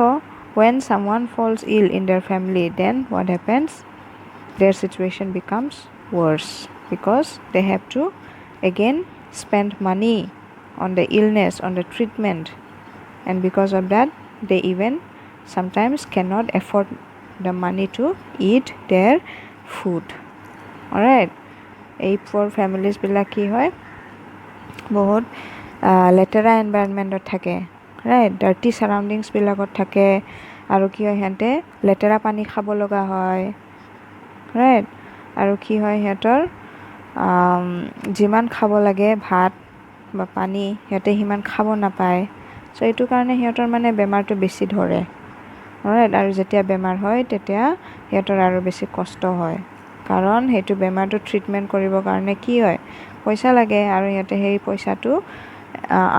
when someone falls ill in their family, then what happens, their situation becomes worse because they have to again spend money on the illness, on the treatment, and because of that they even sometimes cannot afford the money to eat their food. Alright, এই poor families বিলাক কি হয়, বহুত লেতেৰা এনভাইৰনমেণ্টত থাকে, right? Dirty চাৰাউণ্ডিংছ বিলাকত থাকে আৰু কি হয়, সিহঁতে লেতেৰা পানী খাব লগা হয়, ৰাইট? আৰু কি হয়, সিহঁতৰ যিমান খাব লাগে ভাত বা পানী সিহঁতে সিমান খাব নাপায়। চ' এইটো কাৰণে সিহঁতৰ মানে বেমাৰটো বেছি ধৰে, ৰাইট? আৰু যেতিয়া বেমাৰ হয় তেতিয়া সিহঁতৰ আৰু বেছি কষ্ট হয়, কাৰণ সেইটো বেমাৰটো ট্ৰিটমেণ্ট কৰিবৰ কাৰণে কি হয়, পইচা লাগে, আৰু সিহঁতে সেই পইচাটো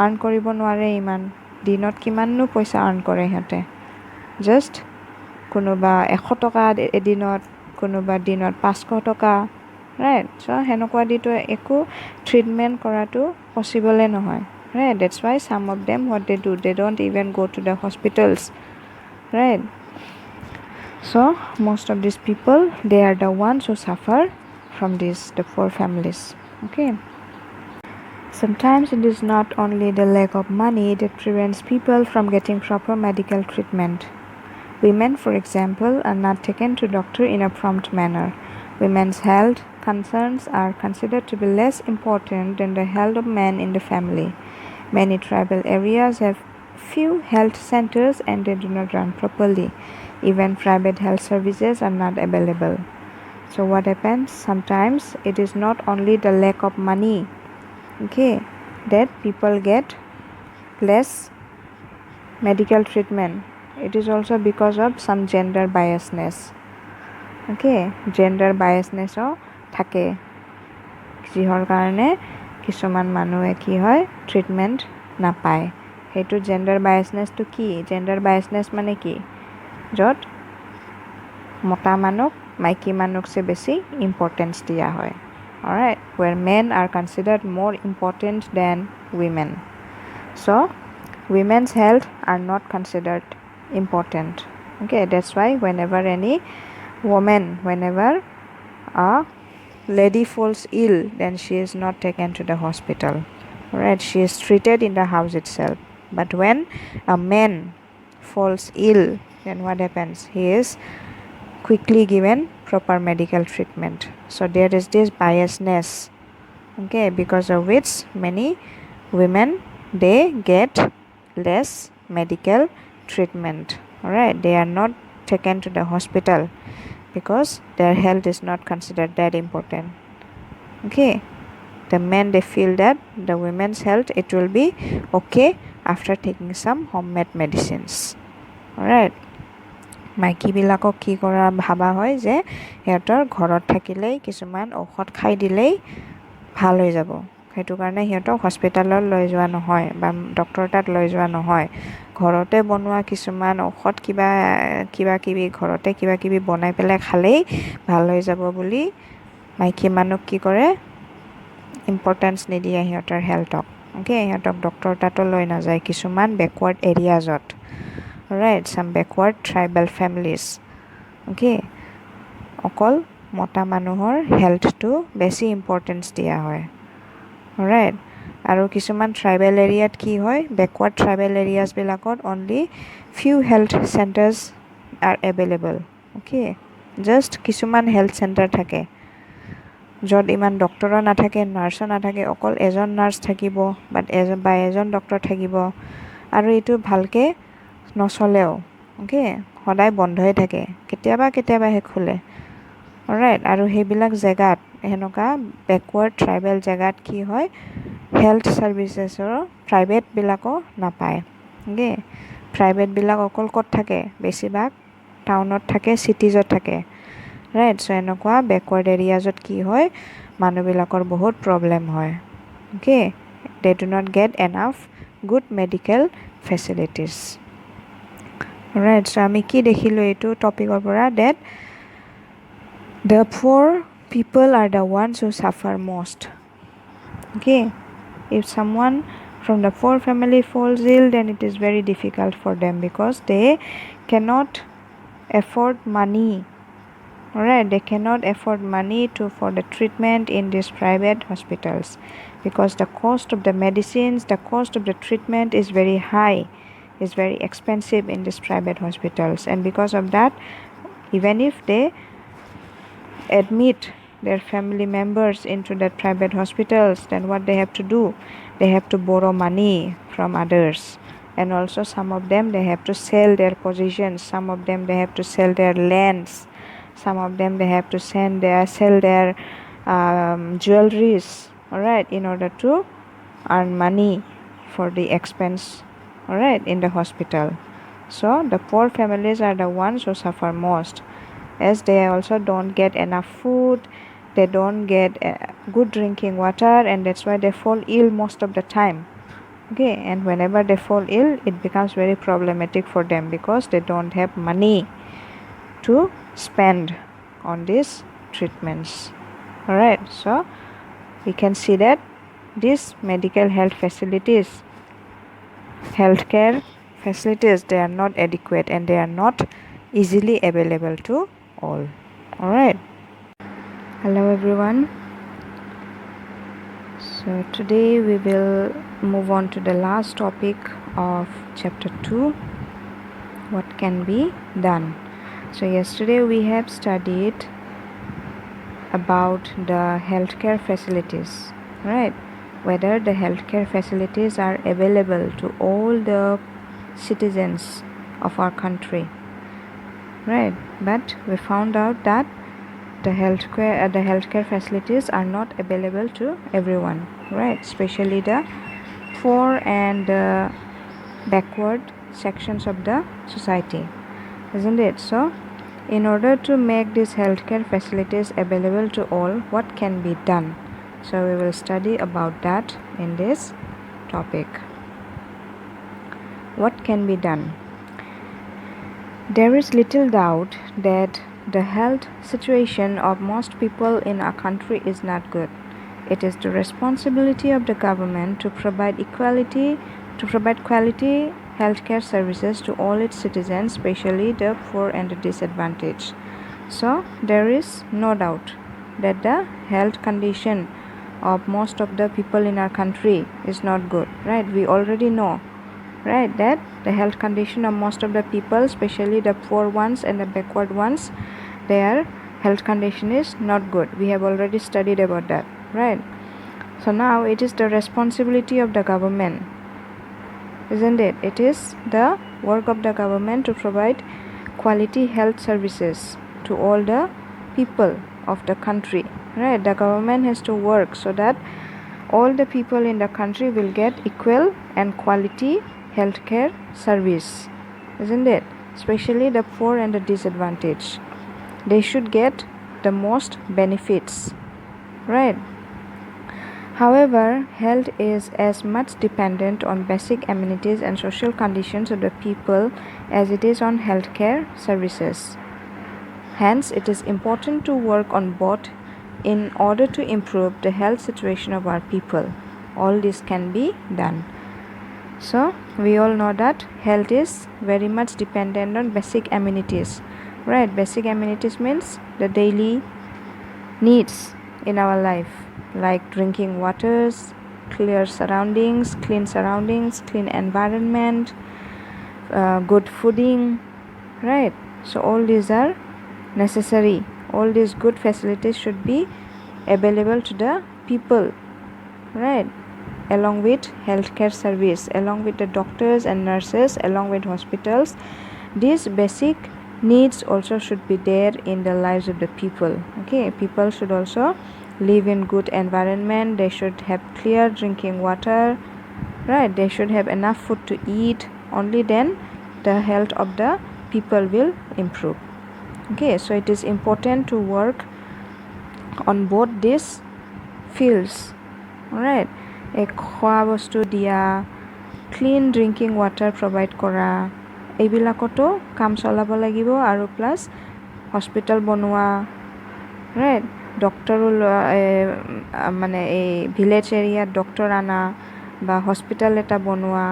আৰ্ণ কৰিব নোৱাৰে। ইমান দিনত কিমাননো পইচা আৰ্ণ কৰে সিহঁতে? জাষ্ট কোনোবা 100 টকা এদিনত, কোনোবা দিনত 500 টকা, ৰাইট? চ' সেনেকুৱা দিতো একো ট্ৰিটমেণ্ট কৰাটো পচিবলে নহয়, right? That's why some of them, what they do, they don't even go to the hospitals, right? So most of these people, they are the ones who suffer from this, the poor families. Sometimes it is not only the lack of money that prevents people from getting proper medical treatment. Women, for example, are not taken to doctor in a prompt manner. Women's health concerns are considered to be less important than the health of men in the family. Many tribal areas have few health centers and they do not run properly. Even private health services are not available. So what happens? Sometimes it is not only the lack of money, that people get less medical treatment. It is also because of some gender biasness. Gender biasness থাকে, যিহৰ কাৰণে কিছুমান মানুহে কি হয়, treatment নাপায়। সেইটো gender বায়াছনেছটো কি? Gender বায়াছনেছ মানে কি? য'ত মতা মানুহ মাইকী মানুহতছে বেছি ইম্পৰ্টেঞ্চ দিয়া হয়, alright, where men are considered more important than women. So women's health are not considered important. That's why whenever any woman, whenever a lady falls ill, then she is not taken to the hospital, right? She is treated in the house itself. But when a man falls ill, then what happens? He is quickly given proper medical treatment. So there is this biasness, okay, because of which many women, they get less medical treatment. All right, they are not taken to the hospital because their health is not considered that important. Okay, the men, they feel that the women's health, it will be okay after taking some homemade medicines. All right, মাইকীবিলাকক কি কৰা ভাবা হয় যে সিহঁতৰ ঘৰত থাকিলেই কিছুমান ঔষধ খাই দিলেই ভাল হৈ যাব, সেইটো কাৰণে সিহঁতক হস্পিটেলত লৈ যোৱা নহয় বা ডক্টৰ তাত লৈ যোৱা নহয়। ঘৰতে বনোৱা কিছুমান ঔষধ কিবা কিবি ঘৰতে কিবা কিবি বনাই পেলাই খালেই ভাল হৈ যাব বুলি মাইকী মানুহ কি কৰে, ইম্পৰ্টেঞ্চ নিদিয়ে সিহঁতৰ হেল্থক। অ'কে, সিহঁতক ডক্টৰ তাতো লৈ নাযায় কিছুমান বেকৱাৰ্ড এৰিয়াজত। ৰাইট, চাম বেকৱাৰ্ড ট্ৰাইবেল ফেমিলিজ। অ'কে, অকল মতা মানুহৰ হেল্থটো বেছি ইম্পৰ্টেঞ্চ দিয়া হয়। ৰাইট, আৰু কিছুমান ট্ৰাইবেল এৰিয়াত কি হয়, বেকৱাৰ্ড ট্ৰাইবেল এৰিয়াজবিলাকত only few health centres are available. Okay, just কিছুমান হেল্থ চেণ্টাৰ থাকে য'ত ইমান ডক্টৰো নাথাকে, নাৰ্ছো নাথাকে, অকল এজন নাৰ্ছ থাকিব বা এজন ডক্টৰ থাকিব, আৰু এইটো ভালকৈ নচলেও। অ'কে, সদায় বন্ধই থাকে, কেতিয়াবাহে খোলে। ৰাইট, আৰু সেইবিলাক জেগাত, সেনেকুৱা বেকৱাৰ্ড ট্ৰাইবেল জেগাত কি হয়, হেল্থ ছাৰ্ভিচেছৰ প্ৰাইভেটবিলাকো নাপায়। অ'কে, প্ৰাইভেটবিলাক অকল ক'ত থাকে, বেছিভাগ টাউনত থাকে, চিটিজত থাকে। ৰাইট, চ' এনেকুৱা বেকৱাৰ্ড এৰিয়াজত কি হয়, মানুহবিলাকৰ বহুত প্ৰব্লেম হয়। Okay, they do not get enough good medical facilities. Right, so' আমি কি দেখিলোঁ এইটো টপিকৰ পৰা, that the poor people are the ones who suffer most. Okay, if someone from the poor family falls ill, then it is very difficult for them because they cannot afford money. Alright, they cannot afford money for the treatment in these private hospitals because the cost of the medicines, the cost of the treatment is very high, is very expensive in these private hospitals, and because of that, even if they admit their family members into the private hospitals, then what they have to do, they have to borrow money from others, and also some of them, they have to sell their positions, some of them, they have to sell their lands, some of them, they have to sell their jewelries, all right, in order to earn money for the expense, all right, in the hospital. So the poor families are the ones who suffer most, as they also don't get enough food, they don't get good drinking water, and that's why they fall ill most of the time. Okay, and whenever they fall ill, it becomes very problematic for them because they don't have money to spend on these treatments. All right, so we can see that these medical healthcare facilities, they are not adequate and they are not easily available to all. All right, hello everyone. So today we will move on to the last topic of chapter 2, what can be done. So yesterday we have studied about the healthcare facilities, right, whether the healthcare facilities are available to all the citizens of our country, right, but we found out that the healthcare facilities are not available to everyone, right, especially the poor and the backward sections of the society, isn't it? So in order to make these healthcare facilities available to all, what can be done? So we will study about that in this topic. What can be done? There is little doubt that the health situation of most people in our country is not good. It is the responsibility of the government to provide quality healthcare services to all its citizens, especially the poor and the disadvantaged. So there is no doubt that the health condition of most of the people in our country is not good, right? We already know right? That the health condition of most of the people, especially the poor ones and the backward ones, their health condition is not good. We have already studied about that, right? So now it is the responsibility of the government, isn't it? It is the work of the government to provide quality health services to all the people of the country, right? The government has to work so that all the people in the country will get equal and quality healthcare service, isn't it? Especially the poor and the disadvantaged. They should get the most benefits, right? However, health is as much dependent on basic amenities and social conditions of the people as it is on healthcare services. Hence, it is important to work on both in order to improve the health situation of our people. All this can be done. So, we all know that health is very much dependent on basic amenities, right? Basic amenities means the daily needs in our life, like drinking waters, clear surroundings, clean environment, good fooding, right? So all these are necessary. All these good facilities should be available to the people, right? Along with healthcare service, along with the doctors and nurses, along with hospitals, these basic needs also should be there in the lives of the people. Okay, people should also live in good environment. They should have clear drinking water, right? They should have enough food to eat. Only then the health of the people will improve. Okay, so it is important to work on both these fields, right? A খোৱা বস্তু দিয়া, clean drinking water provide কৰা, এইবিলাকতো কাম চলাব লাগিব। আৰু plus hospital বনোৱা, right? ডক্টৰো মানে এই ভিলেজ এৰিয়াত ডক্টৰ আনা বা হস্পিটেল এটা বনোৱা,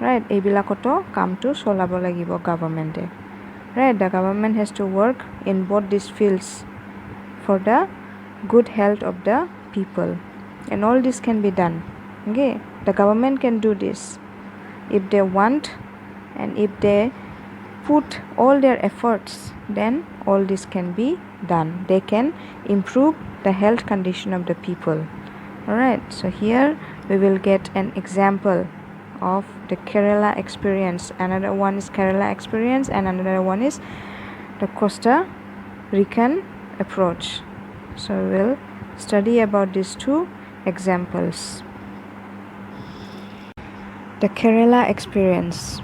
ৰাইট? এইবিলাকতো কামটো চলাব লাগিব গভৰ্ণমেণ্টে, right? The government has to work in both these fields for the good health of the people, and all this can be done. Okay, the government can do this if they want, and if they put all their efforts, then all this can be done. They can improve the health condition of the people. Alright, so here we will get an example of the Kerala experience. Another one is Kerala experience, and another one is the Costa Rican approach. So we will study about these two examples. The Kerala experience.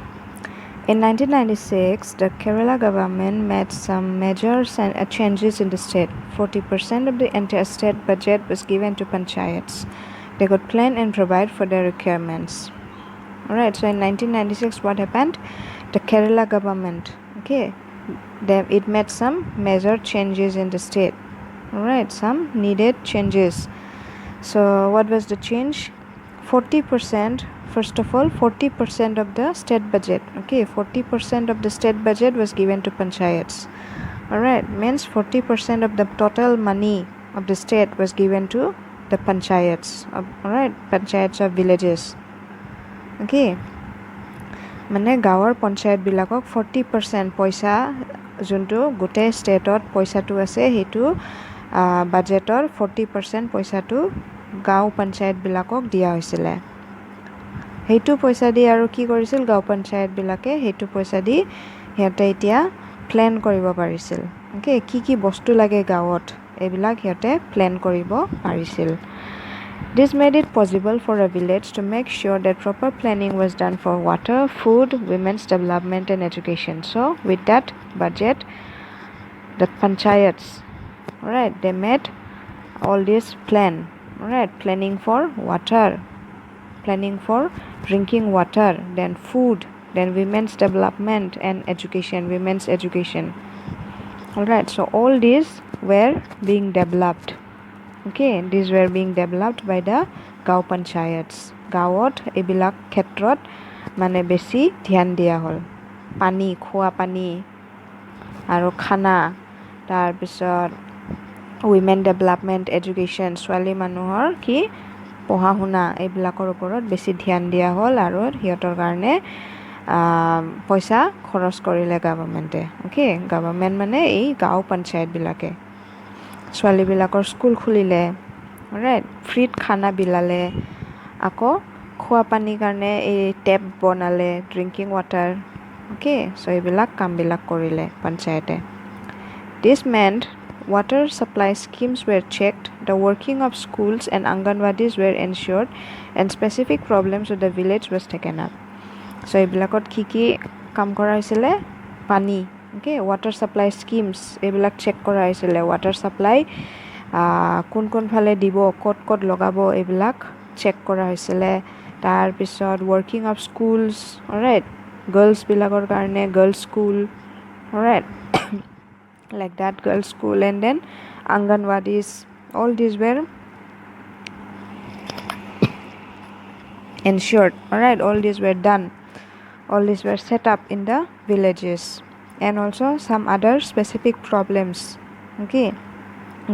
In 1996, the Kerala government made some major changes in the state. 40% of the entire state budget was given to panchayats. They could plan and provide for their requirements. Alright, so in 1996, what happened? The Kerala government, okay, it made some major changes in the state. Alright, some needed changes. So what was the change? 40%, first of all, 40% of the state budget, okay, 40% of the state budget was given to panchayats. Alright, means 40% of the total money of the state was given to the panchayats. Alright, panchayats of villages. Okay, মানে গাঁৱৰ পঞ্চায়ত বিলাকক 40% পইচা যোনটো গোটেই ষ্টেটত পইচাটো আছে সেইটো বাজেটৰ 40% পইচাটো গাঁও পঞ্চায়তবিলাকক দিয়া হৈছিলে। সেইটো পইচা দি আৰু কি কৰিছিল গাঁও পঞ্চায়তবিলাকে? সেইটো পইচা দি সিহঁতে এতিয়া প্লেন কৰিব পাৰিছিল। অ'কে, কি বস্তু লাগে গাঁৱত এইবিলাক সিহঁতে প্লেন কৰিব পাৰিছিল। This made it possible for a village to make sure that proper planning was done for water, food, women's development and education. So with that budget, the panchayats, right, they made all this plan, right, planning for water, planning for drinking water, then food, then women's development and education, women's education. Alright, so all these were being developed. Okay, these were being developed by the গাঁও panchayats. গাঁৱত এইবিলাক ক্ষেত্ৰত মানে বেছি ধ্যান দিয়া হ'ল। পানী, খোৱা পানী আৰু খানা, তাৰপিছত উইমেন ডেভেলপমেণ্ট, এডুকেশ্যন, ছোৱালী মানুহৰ কি পঢ়া শুনা এইবিলাকৰ ওপৰত বেছি ধ্যান দিয়া হ'ল আৰু সিহঁতৰ কাৰণে পইচা খৰচ কৰিলে গভৰ্ণমেণ্টে অ'কে গভৰ্ণমেণ্ট মানে এই গাঁও পঞ্চায়তবিলাকে ছোৱালীবিলাকৰ স্কুল খুলিলে ৰাইট ফ্ৰীত খানা বিলালে আকৌ খোৱা পানীৰ কাৰণে এই টেপ বনালে ড্ৰিংকিং ৱাটাৰ অ'কে চ' এইবিলাক কামবিলাক কৰিলে পঞ্চায়তে দিছ mend water supply schemes were checked, the working of schools and Anganwadis were ensured, and specific problems of the village was taken up. So এইবিলাকত কি কাম কৰা হৈছিলে পানী অ'কে ৱাটাৰ ছাপ্লাই স্কিমছ এইবিলাক চেক কৰা হৈছিলে ৱাটাৰ ছাপ্লাই কোন ফালে দিব ক'ত লগাব এইবিলাক চেক কৰা হৈছিলে তাৰপিছত ৱৰ্কিং অফ স্কুলছ ৰাইট গাৰ্লছবিলাকৰ কাৰণে girls school right like that girls school and then Anganwadis all these were ensured alright all these were done all these were set up in the villages and also some other specific problems okay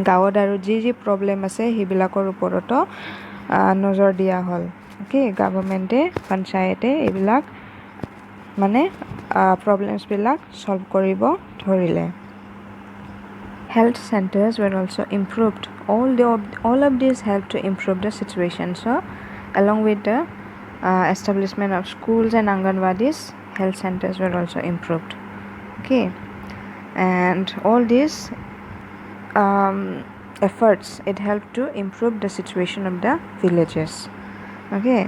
গাঁৱত আৰু যি problem আছে সেইবিলাকৰ ওপৰতো নজৰ দিয়া হ'ল okay গভৰ্ণমেণ্টে পঞ্চায়তে এইবিলাক মানে প্ৰব্লেমছবিলাক সলভ কৰিব ধৰিলে Health centers were also improved. All of these helped to improve the situation. So, along with the establishment of schools and Anganwadis, health centers were also improved. Okay, and all these efforts it helped to improve the situation of the villages. Okay,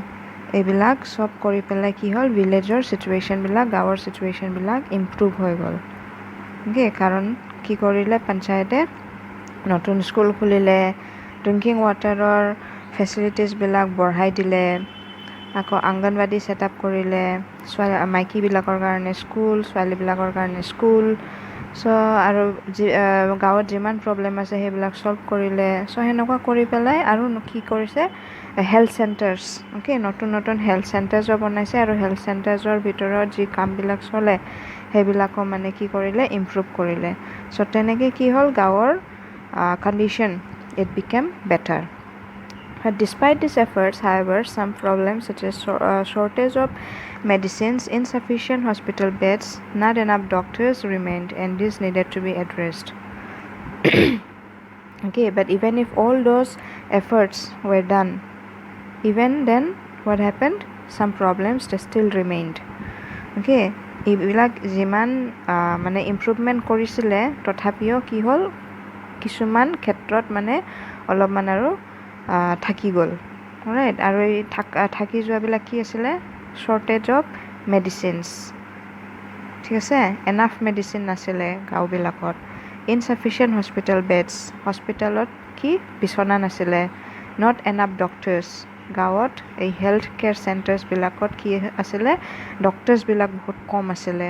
এইবিলাক সব কৰি পেলাই কি হ'ল ভিলেজৰ চিটুৱেশ্যনবিলাক গাঁৱৰ চিটুৱেশ্যনবিলাক improve হৈ গ'ল okay কাৰণ কি কৰিলে পঞ্চায়তে নতুন স্কুল খুলিলে ড্ৰিংকিং ৱাটাৰৰ ফেচিলিটিছবিলাক বঢ়াই দিলে আকৌ আংগনবাদী ছেট আপ কৰিলে মাইকীবিলাকৰ কাৰণে স্কুল ছোৱালীবিলাকৰ কাৰণে স্কুল চ' আৰু গাঁৱত যিমান প্ৰব্লেম আছে সেইবিলাক সলভ কৰিলে চ' সেনেকুৱা কৰি পেলাই আৰু কি কৰিছে হেল্থ চেণ্টাৰ্ছ অ'কে নতুন হেল্থ চেণ্টাৰ্ছো বনাইছে আৰু হেল্থ চেণ্টাৰ্ছৰ ভিতৰত যি কামবিলাক চলে সেইবিলাকো মানে কি কৰিলে ইম্প্ৰুভ কৰিলে চ' তেনেকৈ কি হ'ল গাঁৱৰ condition it became better But despite these efforts, however, some problems such as shortage of medicines, insufficient hospital beds, not enough doctors remained, and this needed to be addressed. Okay, but even if all those efforts were done, even then, what happened? Some problems still remained. Okay, এইবিলাক যিমান মানে improvement কৰিছিলে তথাপিও কি হ'ল কিছুমান ক্ষেত্ৰত মানে অলপমান আৰু থাকি গ'ল ৰাইট আৰু এই থাকি যোৱাবিলাক কি আছিলে শ্বৰ্টেজ অফ মেডিচিনছ ঠিক আছে এনাফ মেডিচিন নাছিলে গাঁওবিলাকত ইনচাফিচিয়েণ্ট হস্পিটেল বেডছ হস্পিটেলত কি বিচনা নাছিলে নট এনাফ ডক্টৰ্ছ গাঁৱত এই হেল্থ কেয়াৰ চেণ্টাৰ্ছবিলাকত কি আছিলে ডক্টৰ্ছবিলাক বহুত কম আছিলে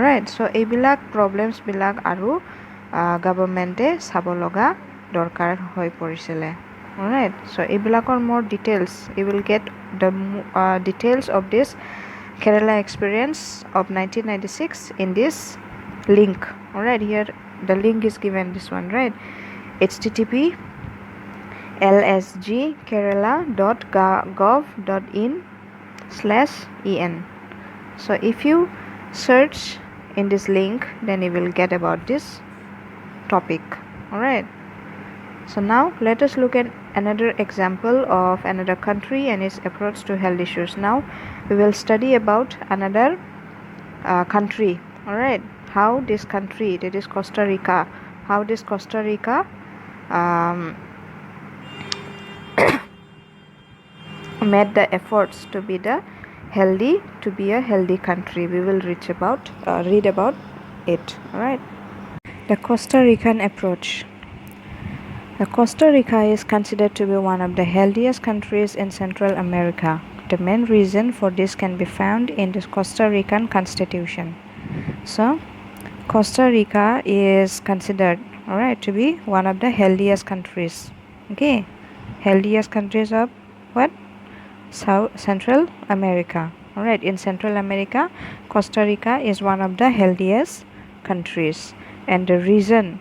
ৰাইট চ' এইবিলাক প্ৰব্লেমছবিলাক আৰু গভৰ্ণমেণ্টে চাব লগা দৰকাৰ হৈ পৰিছিলে Alright, so এইবিলাকৰ more details. You will get the details of this Kerala experience of 1996 in this link. Alright, here the link is given, this one, right? http lsgkerala.gov.in/en. So if you search in this link, then you will get about this topic. Alright. So now let us look at another example of another country and its approach to health issues. Now we will study about another country. Alright, how this country, that is Costa Rica, how this Costa Rica made the efforts to be a healthy country. We will read about it. Alright, the Costa Rican approach. Costa Rica is considered to be one of the healthiest countries in Central America. The main reason for this can be found in the Costa Rican Constitution. So, Costa Rica is considered, alright, to be one of the healthiest countries. Okay, healthiest countries of what? Central America. Alright, in Central America, Costa Rica is one of the healthiest countries. And the reason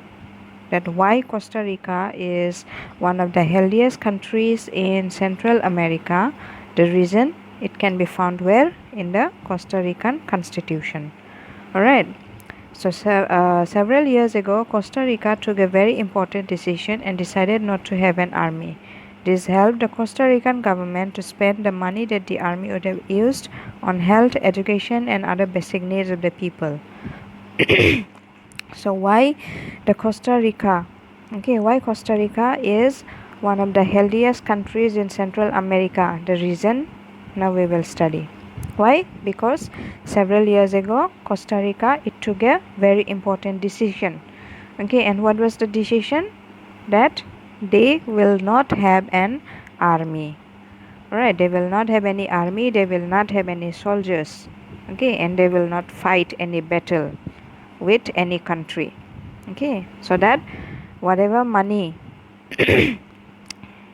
that why Costa Rica is one of the healthiest countries in Central America. The reason it can be found where? In the Costa Rican Constitution. Alright. So several years ago, Costa Rica took a very important decision and decided not to have an army. This helped the Costa Rican government to spend the money that the army would have used on health, education, and other basic needs of the people. So why the Costa Rica? Okay, why Costa Rica is one of the healthiest countries in Central America? The reason now we will study. Why? Because several years ago, Costa Rica, it took a very important decision. Okay, and what was the decision? That they will not have an army. Alright, they will not have any army, they will not have any soldiers. Okay, and they will not fight any battle with any country. Okay, so that whatever money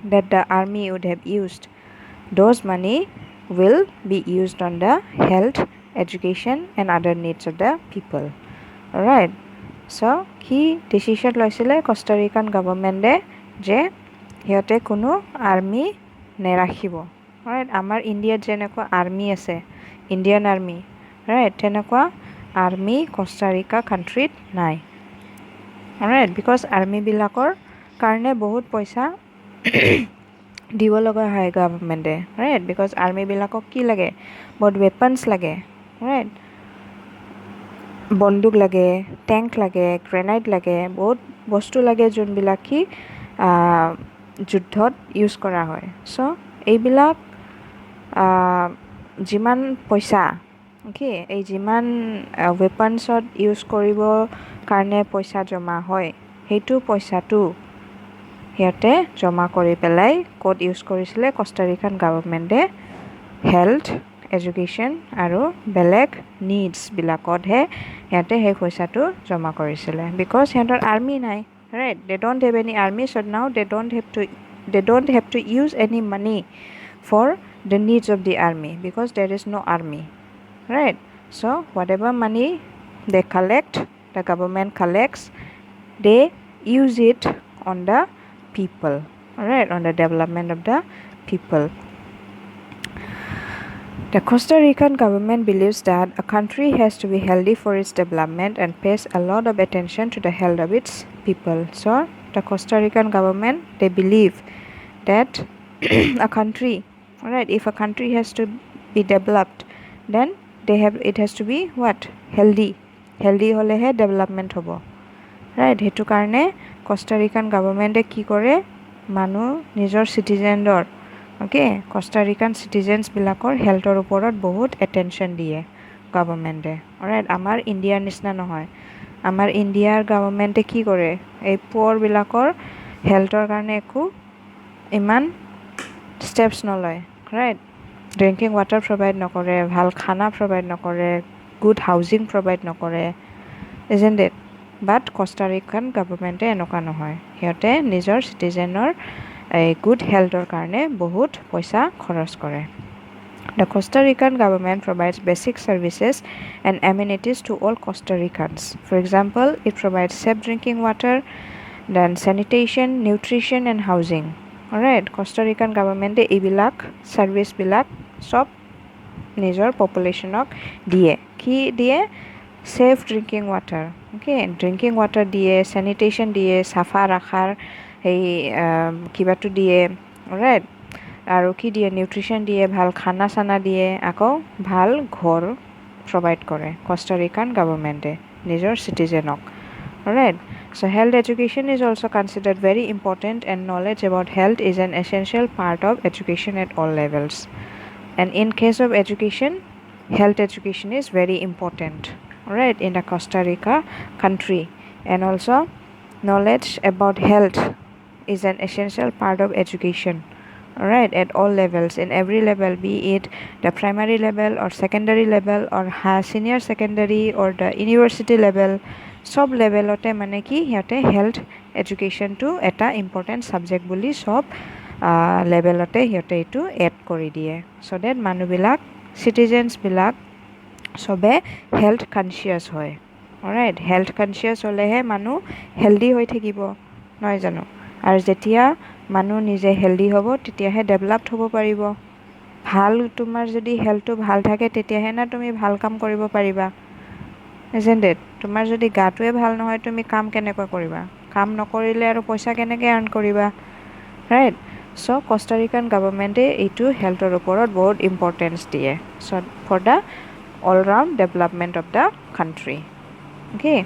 that the army would have used, those money will be used on the health, education, and other needs of the people. Alright, so key decision loisile Costa Rican government je hiyote kuno army nerakhibo. Alright, amar India jeneko army ase, Indian army. Right, teneko army Costa Rica country nai. Alright, because army bilakor karne bahut poisa দিব লগা হয় গভৰ্ণমেণ্টে, right, because army বিলাকক কি লাগে? বহুত weapons লাগে, right, বন্দুক লাগে, টেংক লাগে, গ্ৰেনাইড লাগে, বহুত বস্তু লাগে যোনবিলাক কি যুদ্ধত ইউজ কৰা হয়। চ' এইবিলাক যিমান পইচা, অ'কে, এই যিমান ৱেপনছত ইউজ কৰিব কাৰণে পইচা জমা হয়, সেইটো পইচাটো সিহঁতে জমা কৰি পেলাই ক'ত ইউজ কৰিছিলে? কষ্টা ৰিকান গভৰ্ণমেণ্টে হেল্থ, এডুকেশ্যন আৰু বেলেগ নিডছবিলাকতহে সিহঁতে সেই পইচাটো জমা কৰিছিলে, বিকজ সিহঁতৰ আৰ্মি নাই, right, they don't have any army, so' now they don't have to use any money for the needs of the army, because there is no' army, right? So whatever money they collect, the government collects, they use it on the people, alright, on the development of the people. The Costa Rican government believes that a country has to be healthy for its development and pays a lot of attention to the health of its people. So the Costa Rican government, they believe that a country, alright, if a country has to be developed, then it has to be what? Healthy holehe development hobo, right? Hetu karone Costa Rican government ki kore manu nijor citizenor, okay, Costa Rican citizens bilakor healthor uporot bahut attention diye government, alright, amar India nisna nohoy, amar Indiar government ki kore ei poor bilakor healthor karone eku iman steps noloy, right? Drinking water provide নকৰে, ভাল খানা provide নকৰে, good housing provide নকৰে, ইজেণ্ট ইট? But কষ্টা Rican গভৰ্ণমেণ্টে এনেকুৱা নহয়, সিহঁতে নিজৰ চিটিজেনৰ এই গুড হেল্থৰ কাৰণে বহুত পইচা খৰচ কৰে। The Costa Rican government provides basic services and amenities to all Costa Ricans. For example, it provides safe drinking water, then sanitation, nutrition and housing. Alright, Costa Rican government এইবিলাক সার্ভিসবিলাক সব নিজৰ পপুলেশ্যনক দিয়ে। কি দিয়ে? Safe drinking water, okay, drinking water দিয়ে, sanitation দিয়ে, চাফা ৰাখাৰ সেই কিবাটো দিয়ে, ৰাইট, আৰু কি দিয়ে? নিউট্ৰিশ্যন দিয়ে, ভাল খানা চানা দিয়ে, আকৌ ভাল ঘৰ প্ৰভাইড কৰে কষ্টা ৰিকান গভৰ্ণমেণ্টে নিজৰ চিটিজেনক, right. So health education is also considered very important, and knowledge about health is an essential part of education at all levels. And in case of education, health education is very important, right, in the Costa Rica country. And also knowledge about health is an essential part of education, right, at all levels, in every level, be it the primary level or secondary level or senior secondary or the university level. সব লেভেলতে মানে কি সিহঁতে health এডুকেশ্যনটো এটা important subject বুলি সব লেভেলতে সিহঁতে এইটো add কৰি দিয়ে, চ' ডেট মানুহবিলাক চিটিজেনছবিলাক চবে হেল্থ কনচিয়াছ হয়, অলৰাইট, হেল্থ কনচিয়াছ হ'লেহে মানুহ হেল্ডি হৈ থাকিব, নহয় জানো? আৰু যেতিয়া মানুহ নিজে হেল্ডি হ'ব তেতিয়াহে ডেভেলপড হ'ব পাৰিব। তোমাৰ যদি হেল্থটো ভাল থাকে তেতিয়াহে না তুমি ভাল কাম কৰিব পাৰিবা, isn't it? তোমাৰ যদি গাটোৱে ভাল নহয় তুমি কাম কেনেকৈ কৰিবা? কাম নকৰিলে আৰু পইচা কেনেকৈ আৰ্ণ কৰিবা, ৰাইট? চ' কষ্টাৰিকান গভৰ্ণমেণ্টে এইটো হেল্থৰ ওপৰত বহুত ইম্পৰ্টেঞ্চ দিয়ে, so' for the all round development of the country. Okay.